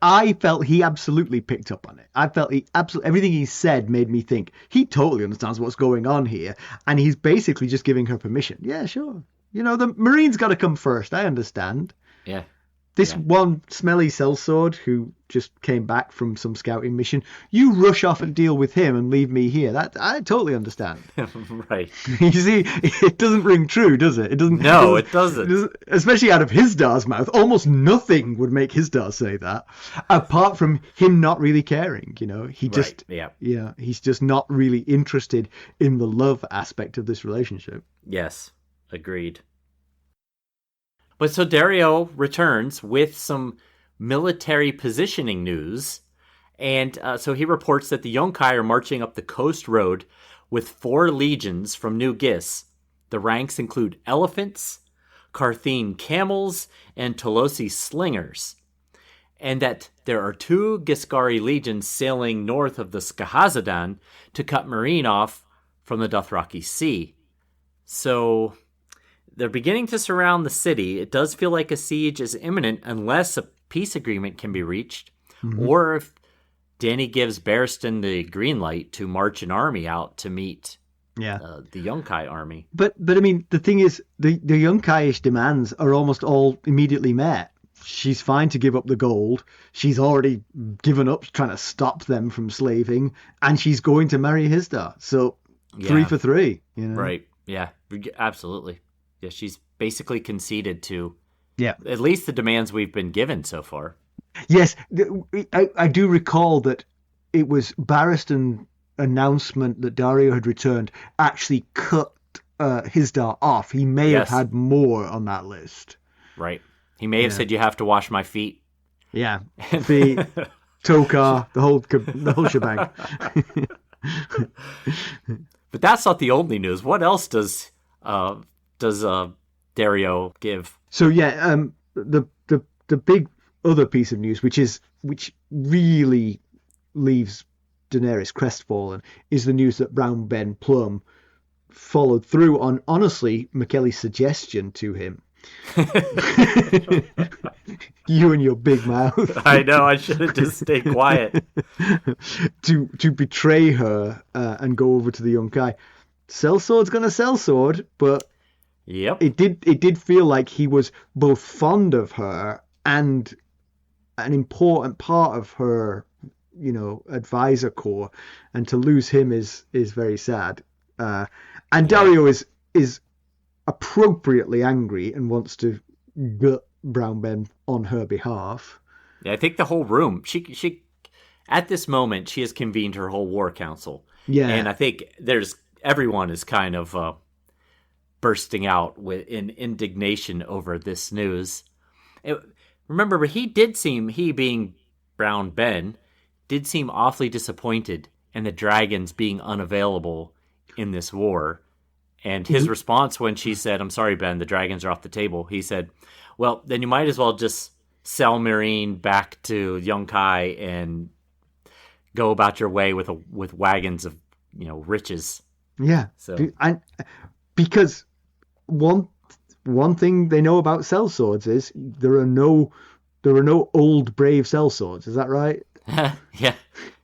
I felt he absolutely picked up on it. I felt everything he said made me think he totally understands what's going on here, and he's basically just giving her permission. Yeah, sure. You know, the Marines got to come first. I understand. Yeah. This one smelly sellsword who just came back from some scouting mission, you rush off and deal with him and leave me here. That I totally understand. Right. You see, it doesn't ring true, does it? It doesn't. No, it doesn't. Especially out of Hisdar's mouth. Almost nothing would make Hisdar say that, apart from him not really caring. You know, he just, he's just not really interested in the love aspect of this relationship. Yes, agreed. But so Darrio returns with some military positioning news, and so he reports that the Yunkai are marching up the coast road with 4 legions from New Gis. The ranks include elephants, Carthene camels, and Tolosi slingers, and that there are 2 Giscari legions sailing north of the Skahazadan to cut Meereen off from the Dothraki Sea. So they're beginning to surround the city. It does feel like a siege is imminent unless a peace agreement can be reached, or if Dany gives Barristan the green light to march an army out to meet the Yunkai army. But I mean, the thing is, the Yunkaiish demands are almost all immediately met. She's fine to give up the gold. She's already given up trying to stop them from slaving, and she's going to marry Hisdar. So 3 for 3. You know? Right? Yeah, absolutely. Yeah, she's basically conceded to at least the demands we've been given so far. Yes, I do recall that it was Barristan announcement that Darrio had returned actually cut Hisdar off. He may have had more on that list. Right. He may have said, you have to wash my feet. Yeah. Feet, Tokar, the whole shebang. But that's not the only news. What else does Darrio give? So the big other piece of news, which really leaves Daenerys crestfallen, is the news that Brown Ben Plum followed through on, honestly, Mackelly's suggestion to him. You and your big mouth. I know, I should have just stayed quiet. to betray her and go over to the Yunkai. Sellsword's gonna sellsword, but it did feel like he was both fond of her and an important part of her, you know, advisor corps, and to lose him is very sad. And Darrio is appropriately angry and wants to gut Brown Ben on her behalf. Yeah, I think the whole room, she at this moment she has convened her whole war council. Yeah, and I think everyone is kind of bursting out in indignation over this news. Remember, he being Brown Ben, did seem awfully disappointed in the dragons being unavailable in this war. And his response when she said, "I'm sorry, Ben, the dragons are off the table," he said, "Well, then you might as well just sell Meereen back to Yunkai and go about your way with wagons of, you know, riches." Yeah. So because one thing they know about sellswords is there are no old brave sellswords. Is that right? Yeah.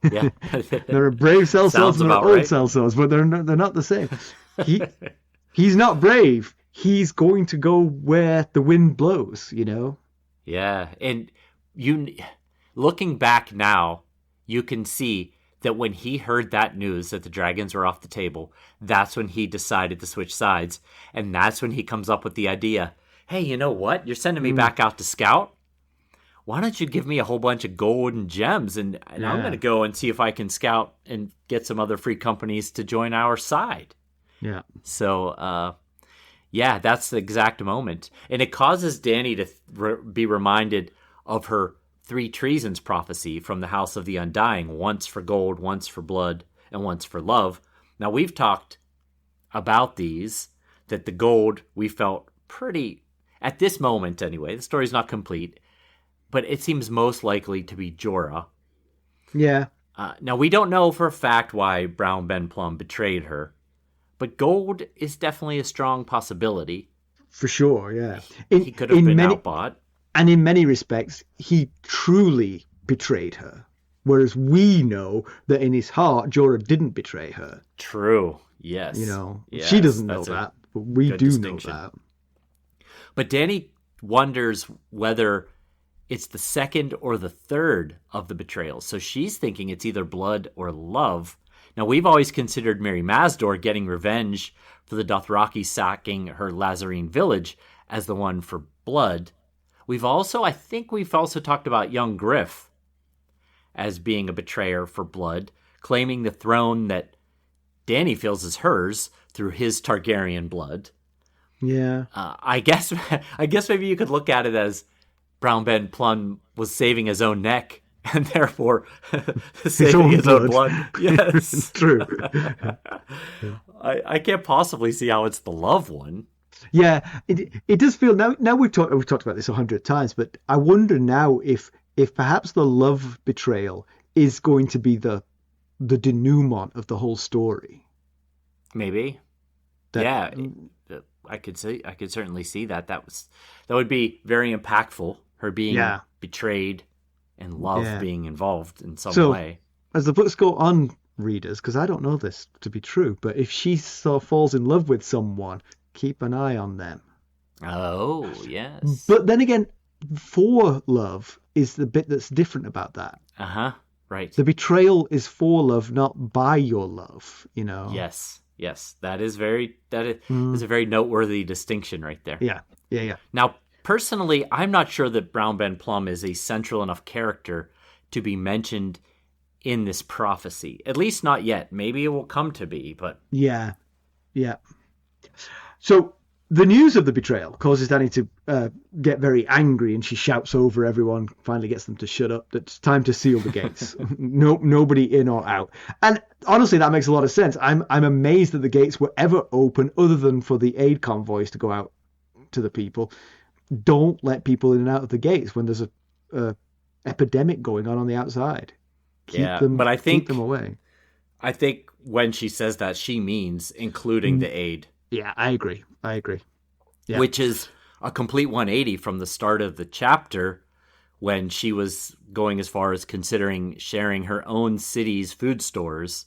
There are brave sellswords and there are old sellswords, but they're not the same. He's not brave. he's going to go where the wind blows, you know? Yeah, and you looking back now, you can see that when he heard that news that the dragons were off the table, that's when he decided to switch sides, and that's when he comes up with the idea, hey, you know what? You're sending me back out to scout? Why don't you give me a whole bunch of gold and gems, and I'm going to go and see if I can scout and get some other free companies to join our side. Yeah. So, yeah, that's the exact moment. And it causes Dany to be reminded of her 3 treasons prophecy from the House of the Undying, once for gold, once for blood, and once for love. Now, we've talked about these, that the gold we felt pretty, at this moment anyway, the story's not complete, but it seems most likely to be Jorah. Yeah. Now, we don't know for a fact why Brown Ben Plum betrayed her, but gold is definitely a strong possibility. For sure, yeah. He could have been outbought. And in many respects, he truly betrayed her. Whereas we know that in his heart, Jorah didn't betray her. True, yes. You know, yes, she doesn't know that, but we do know that. But Dany wonders whether it's the second or the third of the betrayals. So she's thinking it's either blood or love. Now, we've always considered Mary Masdor getting revenge for the Dothraki sacking her Lazarine village as the one for blood. I think we've also talked about young Griff as being a betrayer for blood, claiming the throne that Dany feels is hers through his Targaryen blood. Yeah. I guess maybe you could look at it as Brown Ben Plum was saving his own neck and therefore saving his own blood. Yes. True. I can't possibly see how it's the love one. Yeah, it does feel now we've talked about this 100 times, but I wonder now if perhaps the love betrayal is going to be the denouement of the whole story. Maybe. I could certainly see that. That would be very impactful. Her being betrayed and love being involved in some way. As the books go on, readers, because I don't know this to be true, but if she falls in love with someone, keep an eye on them. Oh, yes. But then again, for love is the bit that's different about that. Right. The betrayal is for love, not by your love, you know. Yes. That is a very noteworthy distinction right there. Yeah. Now, personally, I'm not sure that Brown Ben Plum is a central enough character to be mentioned in this prophecy. At least not yet. Maybe it will come to be, but... Yeah. So the news of the betrayal causes Dany to get very angry, and she shouts over everyone, finally gets them to shut up. It's time to seal the gates. Nobody in or out. And honestly, that makes a lot of sense. I'm amazed that the gates were ever open other than for the aid convoys to go out to the people. Don't let people in and out of the gates when there's a epidemic going on the outside. Keep them away. I think when she says that, she means including the aid. Yeah, I agree. Yeah. Which is a complete 180 from the start of the chapter when she was going as far as considering sharing her own city's food stores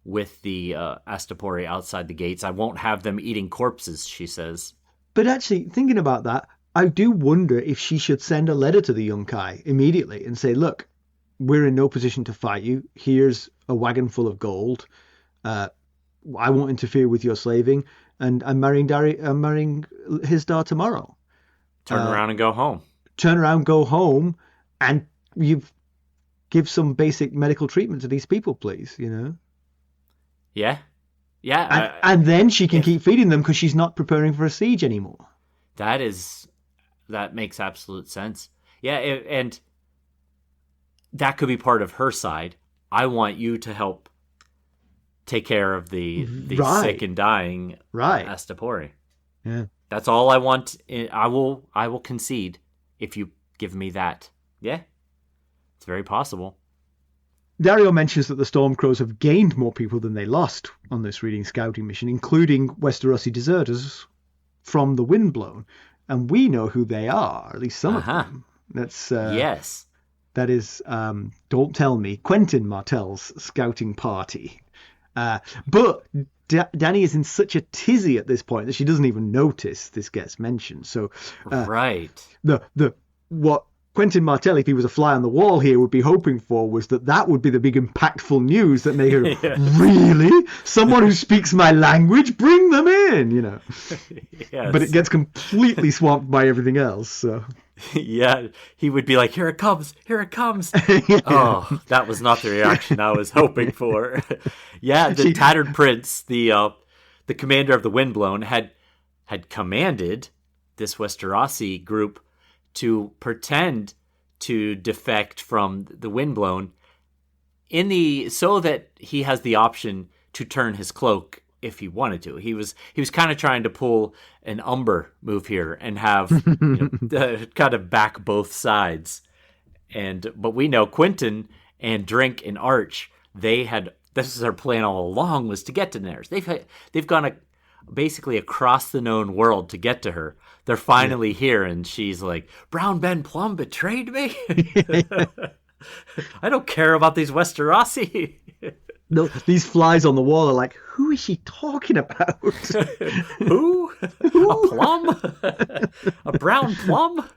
with the Astapori outside the gates. I won't have them eating corpses, she says. But actually, thinking about that, I do wonder if she should send a letter to the Yunkai immediately and say, look, we're in no position to fight you. Here's a wagon full of gold. I won't interfere with your slaving, and I'm marrying Hisdar tomorrow. Turn around and go home. Turn around, go home, and you give some basic medical treatment to these people, please. You know. Yeah. And then she can keep feeding them because she's not preparing for a siege anymore. That makes absolute sense. Yeah, and that could be part of her side. I want you to help take care of the sick and dying Astapori. Yeah. That's all I want. I will concede if you give me that. Yeah. It's very possible. Darrio mentions that the Stormcrows have gained more people than they lost on this reading scouting mission, including Westerosi deserters from the Windblown. And we know who they are, at least some of them. That's yes. That is, don't tell me, Quentin Martell's scouting party. But Dany is in such a tizzy at this point that she doesn't even notice this gets mentioned. So Right. What Quentin Martelli, if he was a fly on the wall here, would be hoping for was that would be the big impactful news that made her really? Someone who speaks my language? Bring them in, you know. Yes. But it gets completely swamped by everything else. So Yeah, he would be like, here it comes, here it comes. Oh, that was not the reaction I was hoping for. Yeah, the Tattered Prince, the commander of the Windblown, had commanded this Westerosi group to pretend to defect from the Windblown so that he has the option to turn his cloak if he wanted to. He was kind of trying to pull an Umber move here and have kind of back both sides. But we know Quentin and Drink and Arch, this is their plan all along, was to get to Daenerys. They've gone basically across the known world to get to her. They're finally here, and she's like, Brown Ben Plum betrayed me? I don't care about these Westerosi. No, these flies on the wall are like, who is she talking about? Who? A plum? A brown plum?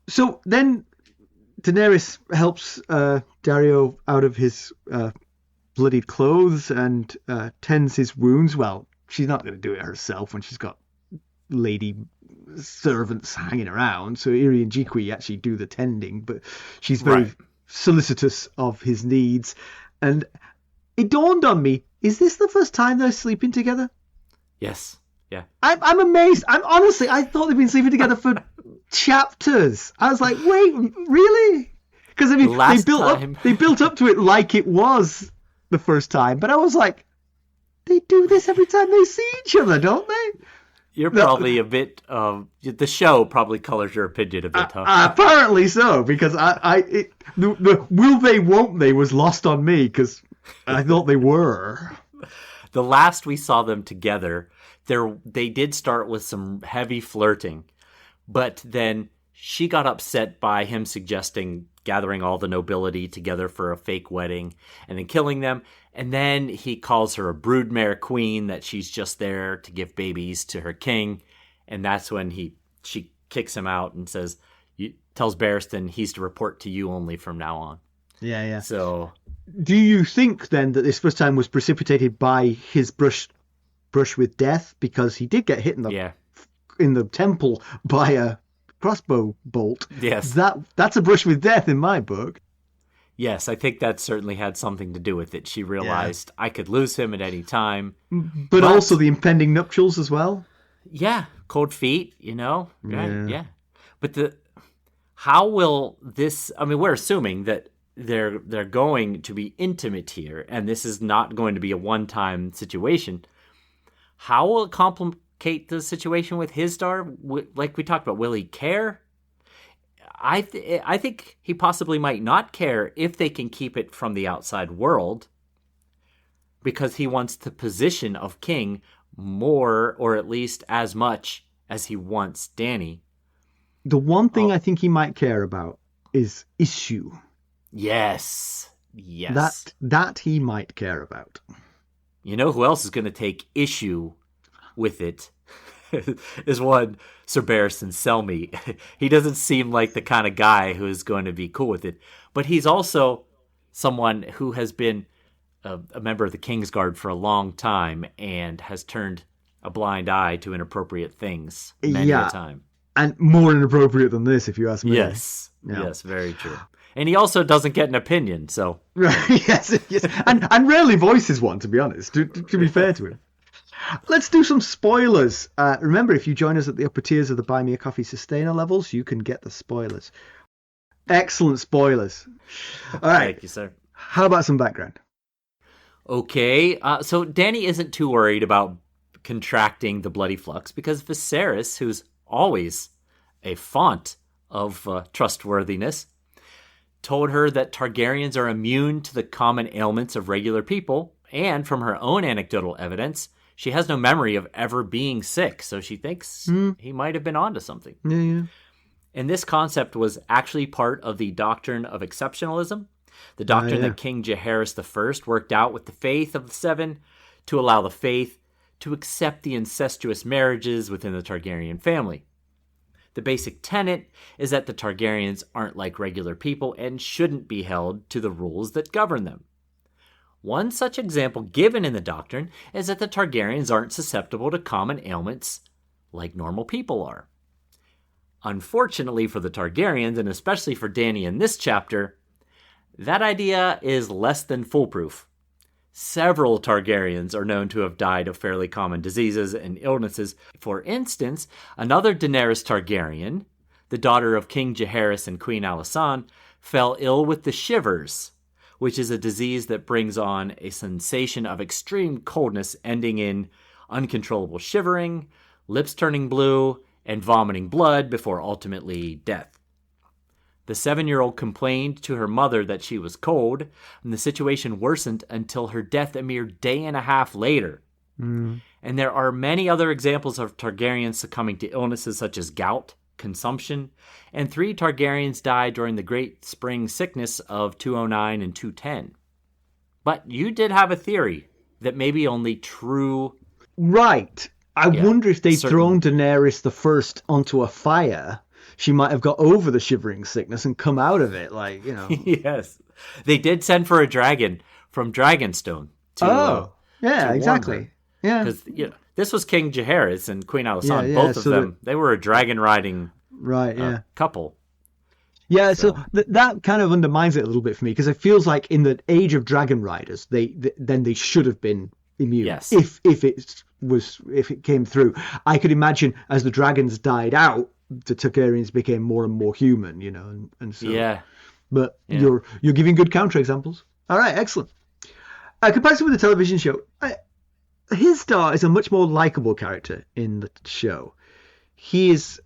So then Daenerys helps Darrio out of his bloodied clothes and tends his wounds. Well, she's not going to do it herself when she's got lady servants hanging around. So Iri and Jiqui actually do the tending, but she's very solicitous of his needs. And it dawned on me, is this the first time they're sleeping together? Yes. Yeah. I'm amazed. I thought they've been sleeping together for chapters. I was like, wait, really? Because I mean, they built up to it like it was the first time, but I was like, they do this every time they see each other, don't they? You're probably a bit. The show probably colors your opinion a bit, huh? Apparently so, because the will they, won't they was lost on me because I thought they were. The last we saw them together, they did start with some heavy flirting, but then she got upset by him suggesting gathering all the nobility together for a fake wedding and then killing them. And then he calls her a broodmare queen, that she's just there to give babies to her king. And that's when she kicks him out and tells Barristan he's to report to you only from now on. Yeah. So, do you think then that this first time was precipitated by his brush with death, because he did get hit in the temple by a crossbow bolt? Yes, that's a brush with death in my book. Yes, I think that certainly had something to do with it. She realized I could lose him at any time. But also the impending nuptials as well. Yeah, cold feet, Right, yeah. But how will this... I mean, we're assuming that they're going to be intimate here, and this is not going to be a one-time situation. How will it complicate the situation with Hisdar? Like we talked about, will he care? I think he possibly might not care if they can keep it from the outside world, because he wants the position of king more, or at least as much as he wants Dany. The one thing I think he might care about is issue. Yes. That he might care about. You know who else is going to take issue with it? Is one Sir Barristan Selmy. He doesn't seem like the kind of guy who is going to be cool with it, but he's also someone who has been a member of the Kingsguard for a long time and has turned a blind eye to inappropriate things many a time. And more inappropriate than this, if you ask me. Yes, very true. And he also doesn't get an opinion, so... yes. And rarely voices one, to be honest, to be fair to him. Let's do some spoilers. Remember, if you join us at the upper tiers of the Buy Me a Coffee Sustainer levels, you can get the spoilers. Excellent spoilers. All right. Thank you, sir. How about some background? Okay. So Dany isn't too worried about contracting the bloody flux, because Viserys, who's always a font of trustworthiness, told her that Targaryens are immune to the common ailments of regular people, and from her own anecdotal evidence, she has no memory of ever being sick, so she thinks he might have been onto something. Yeah. And this concept was actually part of the doctrine of exceptionalism. The doctrine that King Jaehaerys I worked out with the faith of the Seven to allow the faith to accept the incestuous marriages within the Targaryen family. The basic tenet is that the Targaryens aren't like regular people and shouldn't be held to the rules that govern them. One such example given in the doctrine is that the Targaryens aren't susceptible to common ailments like normal people are. Unfortunately for the Targaryens, and especially for Dany in this chapter, that idea is less than foolproof. Several Targaryens are known to have died of fairly common diseases and illnesses. For instance, another Daenerys Targaryen, the daughter of King Jaehaerys and Queen Alysanne, fell ill with the shivers, which is a disease that brings on a sensation of extreme coldness ending in uncontrollable shivering, lips turning blue, and vomiting blood before ultimately death. The 7-year-old complained to her mother that she was cold, and the situation worsened until her death a mere day and a half later. And there are many other examples of Targaryens succumbing to illnesses such as gout, consumption, and 3 Targaryens died during the Great Spring Sickness of 209 and 210. But you did have a theory that maybe only true... Right. I wonder if they'd thrown Daenerys the First onto a fire, she might have got over the shivering sickness and come out of it, like, you know. Yes. They did send for a dragon from Dragonstone to exactly. Yeah. Because this was King Jaehaerys and Queen Alysanne. Both of them, they were a dragon-riding couple. Yeah, so that kind of undermines it a little bit for me, because it feels like in the age of dragon riders, then they should have been immune. Yes. If it came through. I could imagine as the dragons died out, the Targaryens became more and more human, you know, and so. Yeah. But you're giving good counterexamples. All right, excellent. Comparison with the television show, his star is a much more likable character in the show. He is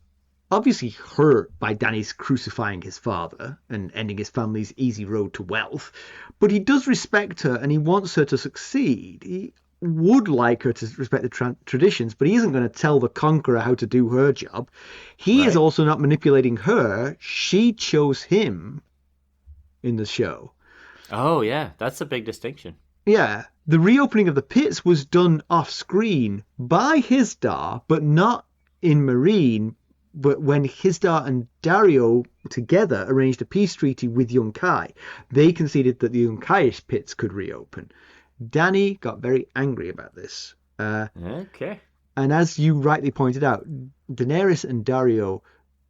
obviously hurt by Dany's crucifying his father and ending his family's easy road to wealth, but he does respect her and he wants her to succeed. He would like her to respect the traditions, but he isn't going to tell the Conqueror how to do her job. He is also not manipulating her. She chose him in the show. Oh, yeah. That's a big distinction. Yeah. The reopening of the pits was done off screen by Hisdar, but not in Meereen. But when Hisdar and Darrio together arranged a peace treaty with Yunkai, they conceded that the Yunkaiish pits could reopen. Dany got very angry about this. Okay. And as you rightly pointed out, Daenerys and Darrio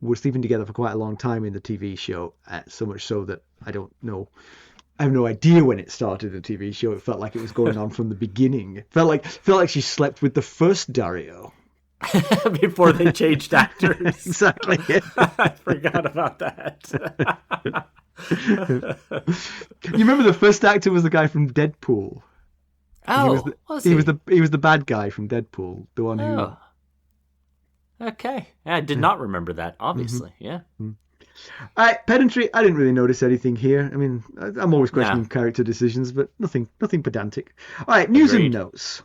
were sleeping together for quite a long time in the TV show, so much so that I don't know. I have no idea when it started, the TV show. It felt like it was going on from the beginning. It felt like she slept with the first Darrio. Before they changed actors. Exactly. I forgot about that. You remember the first actor was the guy from Deadpool. Oh, he was the bad guy from Deadpool, the one who. Okay, I did not remember that. Obviously, yeah. All right, pedantry. I didn't really notice anything here. I mean, I'm always questioning character decisions, but nothing pedantic. All right, news and notes.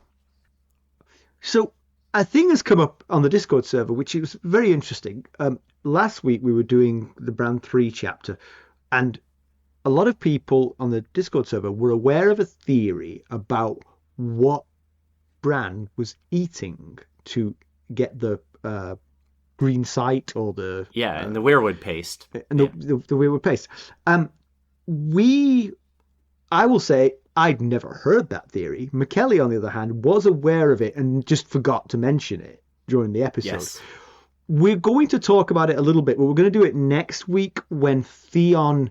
So a thing has come up on the Discord server, which is very interesting. Last week we were doing the Bran 3 chapter, and a lot of people on the Discord server were aware of a theory about what Bran was eating to get the green sight or the... and the weirwood paste. And the weirwood paste. I will say I'd never heard that theory. Mackelly, on the other hand, was aware of it and just forgot to mention it during the episode. Yes. We're going to talk about it a little bit, but we're going to do it next week when Theon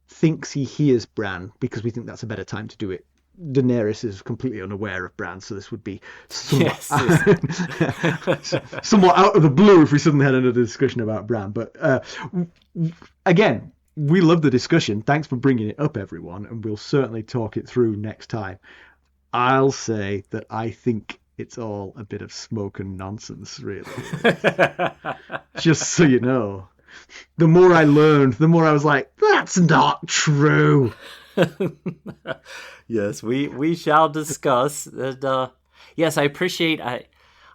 thinks he hears Bran, because we think that's a better time to do it. Daenerys is completely unaware of Bran, so this would be somewhat, somewhat out of the blue if we suddenly had another discussion about Bran. But again, we love the discussion. Thanks for bringing it up, everyone, and we'll certainly talk it through next time. I'll say that I think it's all a bit of smoke and nonsense, really. Just so you know. The more I learned, the more I was like, that's not true. Yes, we shall discuss. Yes, I appreciate.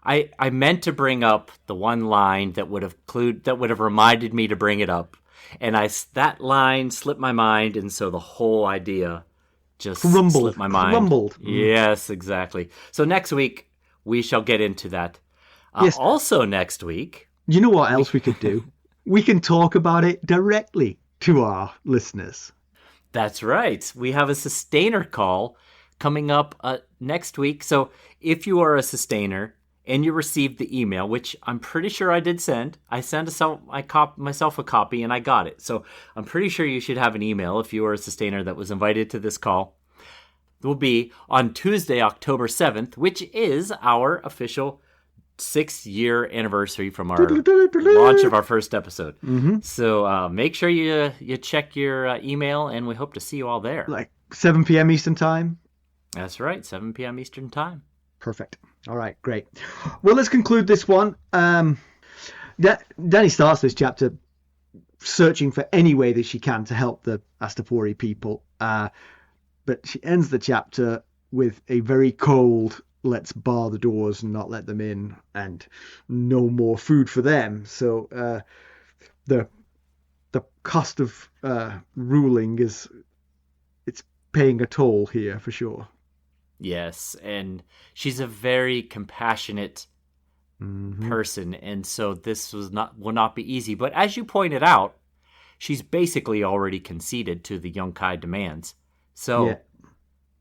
I meant to bring up the one line that would have reminded me to bring it up, And that line slipped my mind, and so the whole idea just slipped my mind. Crumbled. Yes, exactly. So next week, we shall get into that. Yes. Also next week... You know what else we could do? We can talk about it directly to our listeners. That's right. We have a sustainer call coming up next week. So if you are a sustainer and you received the email, which I'm pretty sure I did send, I sent myself a copy and I got it. So I'm pretty sure you should have an email if you are a sustainer that was invited to this call. It will be on Tuesday, October 7th, which is our official 6-year anniversary from our launch of our first episode. Mm-hmm. So make sure you check your email, and we hope to see you all there. Like 7 p.m. Eastern Time? That's right, 7 p.m. Eastern Time. Perfect. All right, great. Well, let's conclude this one. Dany starts this chapter searching for any way that she can to help the Astapori people, but she ends the chapter with a very cold, let's bar the doors and not let them in, and no more food for them. So the cost of ruling it's paying a toll here for sure. Yes, and she's a very compassionate person, and so this will not be easy. But as you pointed out, she's basically already conceded to the Yunkai demands. So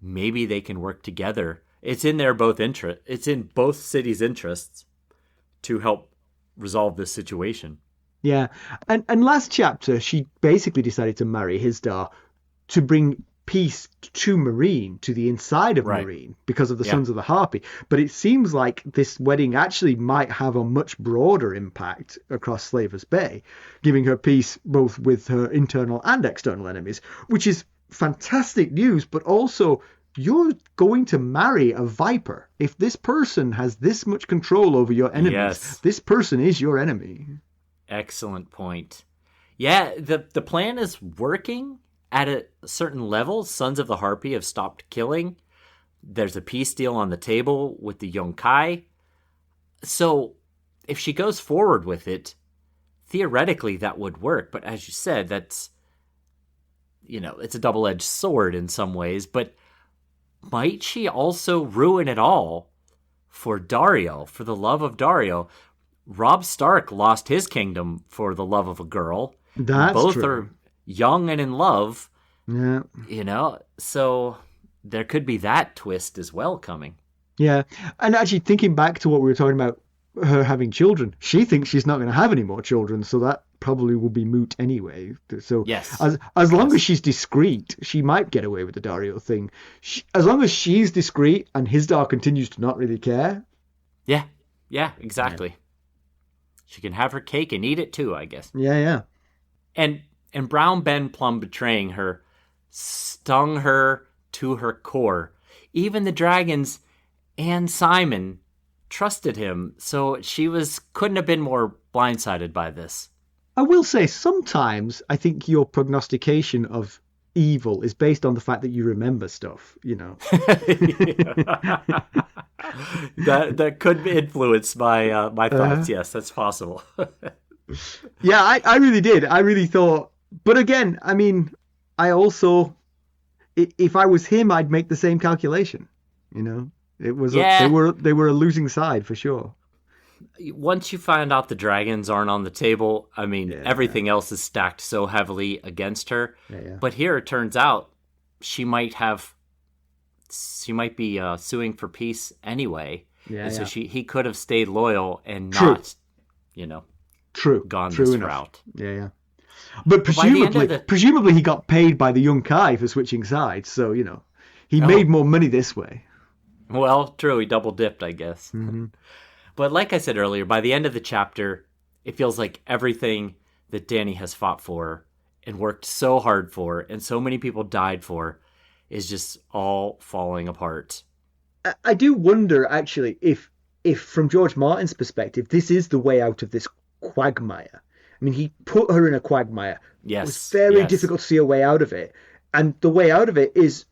maybe they can work together. It's in It's in both cities' interests to help resolve this situation. Yeah, and last chapter she basically decided to marry Hisdar to bring peace to Meereen, to the inside of Meereen, because of the Sons of the Harpy. But it seems like this wedding actually might have a much broader impact across Slaver's Bay, giving her peace both with her internal and external enemies, which is fantastic news, but also you're going to marry a viper. If this person has this much control over your enemies, this person is your enemy. Excellent point. Yeah, the plan is working at a certain level. Sons of the Harpy have stopped killing. There's a peace deal on the table with the Yunkai. So if she goes forward with it, theoretically that would work. But as you said, that's, it's a double-edged sword in some ways. But might she also ruin it all for Darrio, for the love of Darrio? Robb Stark lost his kingdom for the love of a girl. That's Both true. are young and in love. Yeah. So there could be that twist as well coming. Yeah. And actually thinking back to what we were talking about, her having children, she thinks she's not going to have any more children, so that probably will be moot anyway. So as long as she's discreet, she might get away with the Darrio thing. As long as she's discreet and Hisdar continues to not really care. Yeah, exactly. Yeah. She can have her cake and eat it too, I guess. Yeah. And Brown Ben Plum betraying her stung her to her core. Even the dragons and Simon trusted him, so she couldn't have been more blindsided by this. I will say sometimes I think your prognostication of evil is based on the fact that you remember stuff, that could influence my thoughts. Yes, that's possible. Yeah, I really did. I really thought, but again, I mean, I also, if I was him, I'd make the same calculation. It was they were a losing side for sure. Once you find out the dragons aren't on the table, I mean, everything else is stacked so heavily against her. Yeah. But here it turns out she might be suing for peace anyway. And so he could have stayed loyal and not, gone this route. Yeah. But presumably he got paid by the Yunkai for switching sides. So, he made more money this way. Well, true. He double dipped, I guess. Mm-hmm. But like I said earlier, by the end of the chapter, it feels like everything that Dany has fought for and worked so hard for and so many people died for is just all falling apart. I do wonder, actually, if from George Martin's perspective, this is the way out of this quagmire. I mean, he put her in a quagmire. Yes. It was very difficult to see a way out of it. And the way out of it is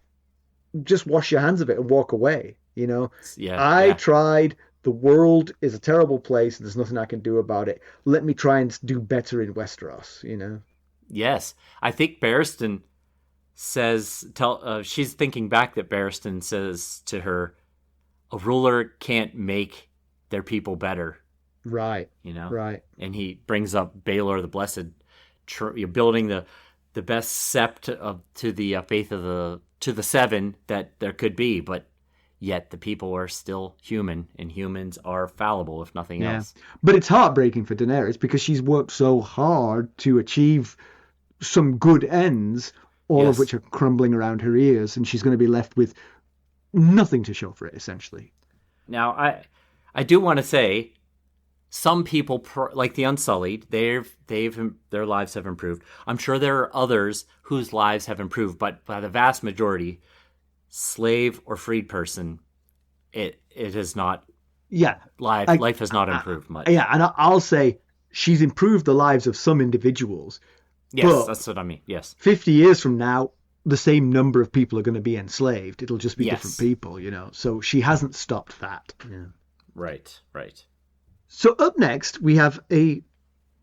just wash your hands of it and walk away. I tried. The world is a terrible place. There's nothing I can do about it. Let me try and do better in Westeros, Yes. I think Barristan she's thinking back that Barristan says to her, a ruler can't make their people better. Right. Right. And he brings up Baelor the Blessed, building the best sept to the faith of the seven that there could be, but yet the people are still human, and humans are fallible, if nothing else. But it's heartbreaking for Daenerys because she's worked so hard to achieve some good ends, all of which are crumbling around her ears, and she's going to be left with nothing to show for it, essentially. Now, I do want to say, some people, like the Unsullied, their lives have improved. I'm sure there are others whose lives have improved, but by the vast majority, slave or freed person, it has not. Yeah, life has not improved much. Yeah, and I'll say she's improved the lives of some individuals. Yes, that's what I mean. Yes, 50 years from now, the same number of people are going to be enslaved. It'll just be different people, So she hasn't stopped that. Yeah. Right. So up next, we have a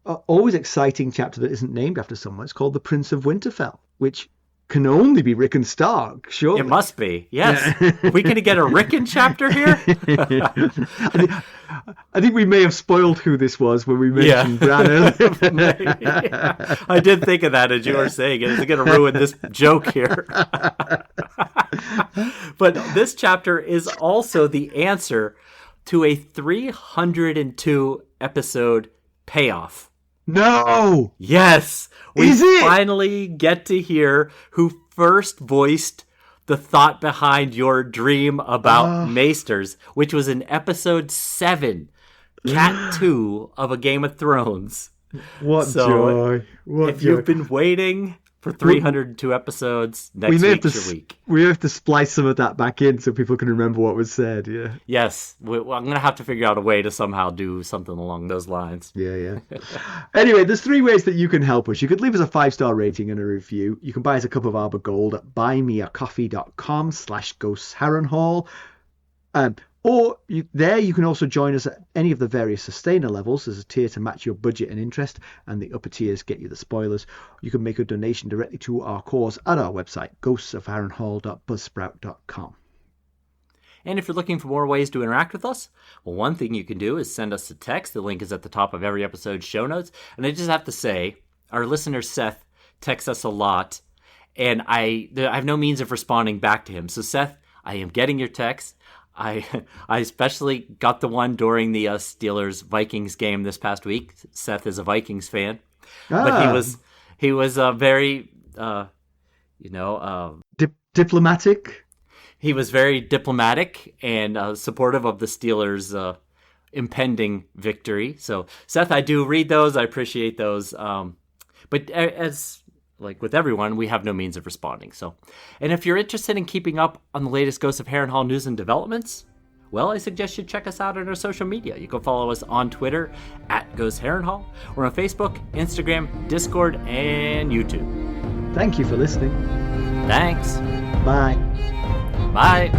always exciting chapter that isn't named after someone. It's called The Prince of Winterfell, which can only be Rickon Stark, surely. It must be, yes. Yeah. Are we going to get a Rickon chapter here? I think we may have spoiled who this was when we mentioned Bran earlier. I did think of that as you were saying it. It's going to ruin this joke here. But this chapter is also the answer to a 302 episode payoff. No! Yes! We finally get to hear who first voiced the thought behind your dream about maesters, which was in episode 7, Cat 2 of A Game of Thrones. What joy. If you've been waiting for 302 episodes, next week's your week. We have to splice some of that back in so people can remember what was said, yeah. Yes, I'm going to have to figure out a way to somehow do something along those lines. Yeah. Anyway, there's 3 ways that you can help us. You could leave us a 5-star rating and a review. You can buy us a cup of Arbor Gold at buymeacoffee.com/ghostsharrenhall. Or you can also join us at any of the various sustainer levels. There's a tier to match your budget and interest, and the upper tiers get you the spoilers. You can make a donation directly to our cause at our website, ghostsofharrenhall.buzzsprout.com. And if you're looking for more ways to interact with us, well, one thing you can do is send us a text. The link is at the top of every episode's show notes. And I just have to say, our listener Seth texts us a lot, and I have no means of responding back to him. So Seth, I am getting your text. I especially got the one during the Steelers-Vikings game this past week. Seth is a Vikings fan, but he was very diplomatic. He was very diplomatic and supportive of the Steelers' impending victory. So Seth, I do read those. I appreciate those. But as like with everyone, we have no means of responding. And if you're interested in keeping up on the latest Ghosts of Harrenhal news and developments, well, I suggest you check us out on our social media. You can follow us on Twitter at Ghosts Harrenhal, or on Facebook, Instagram, Discord, and YouTube. Thank you for listening. Thanks. Bye. Bye.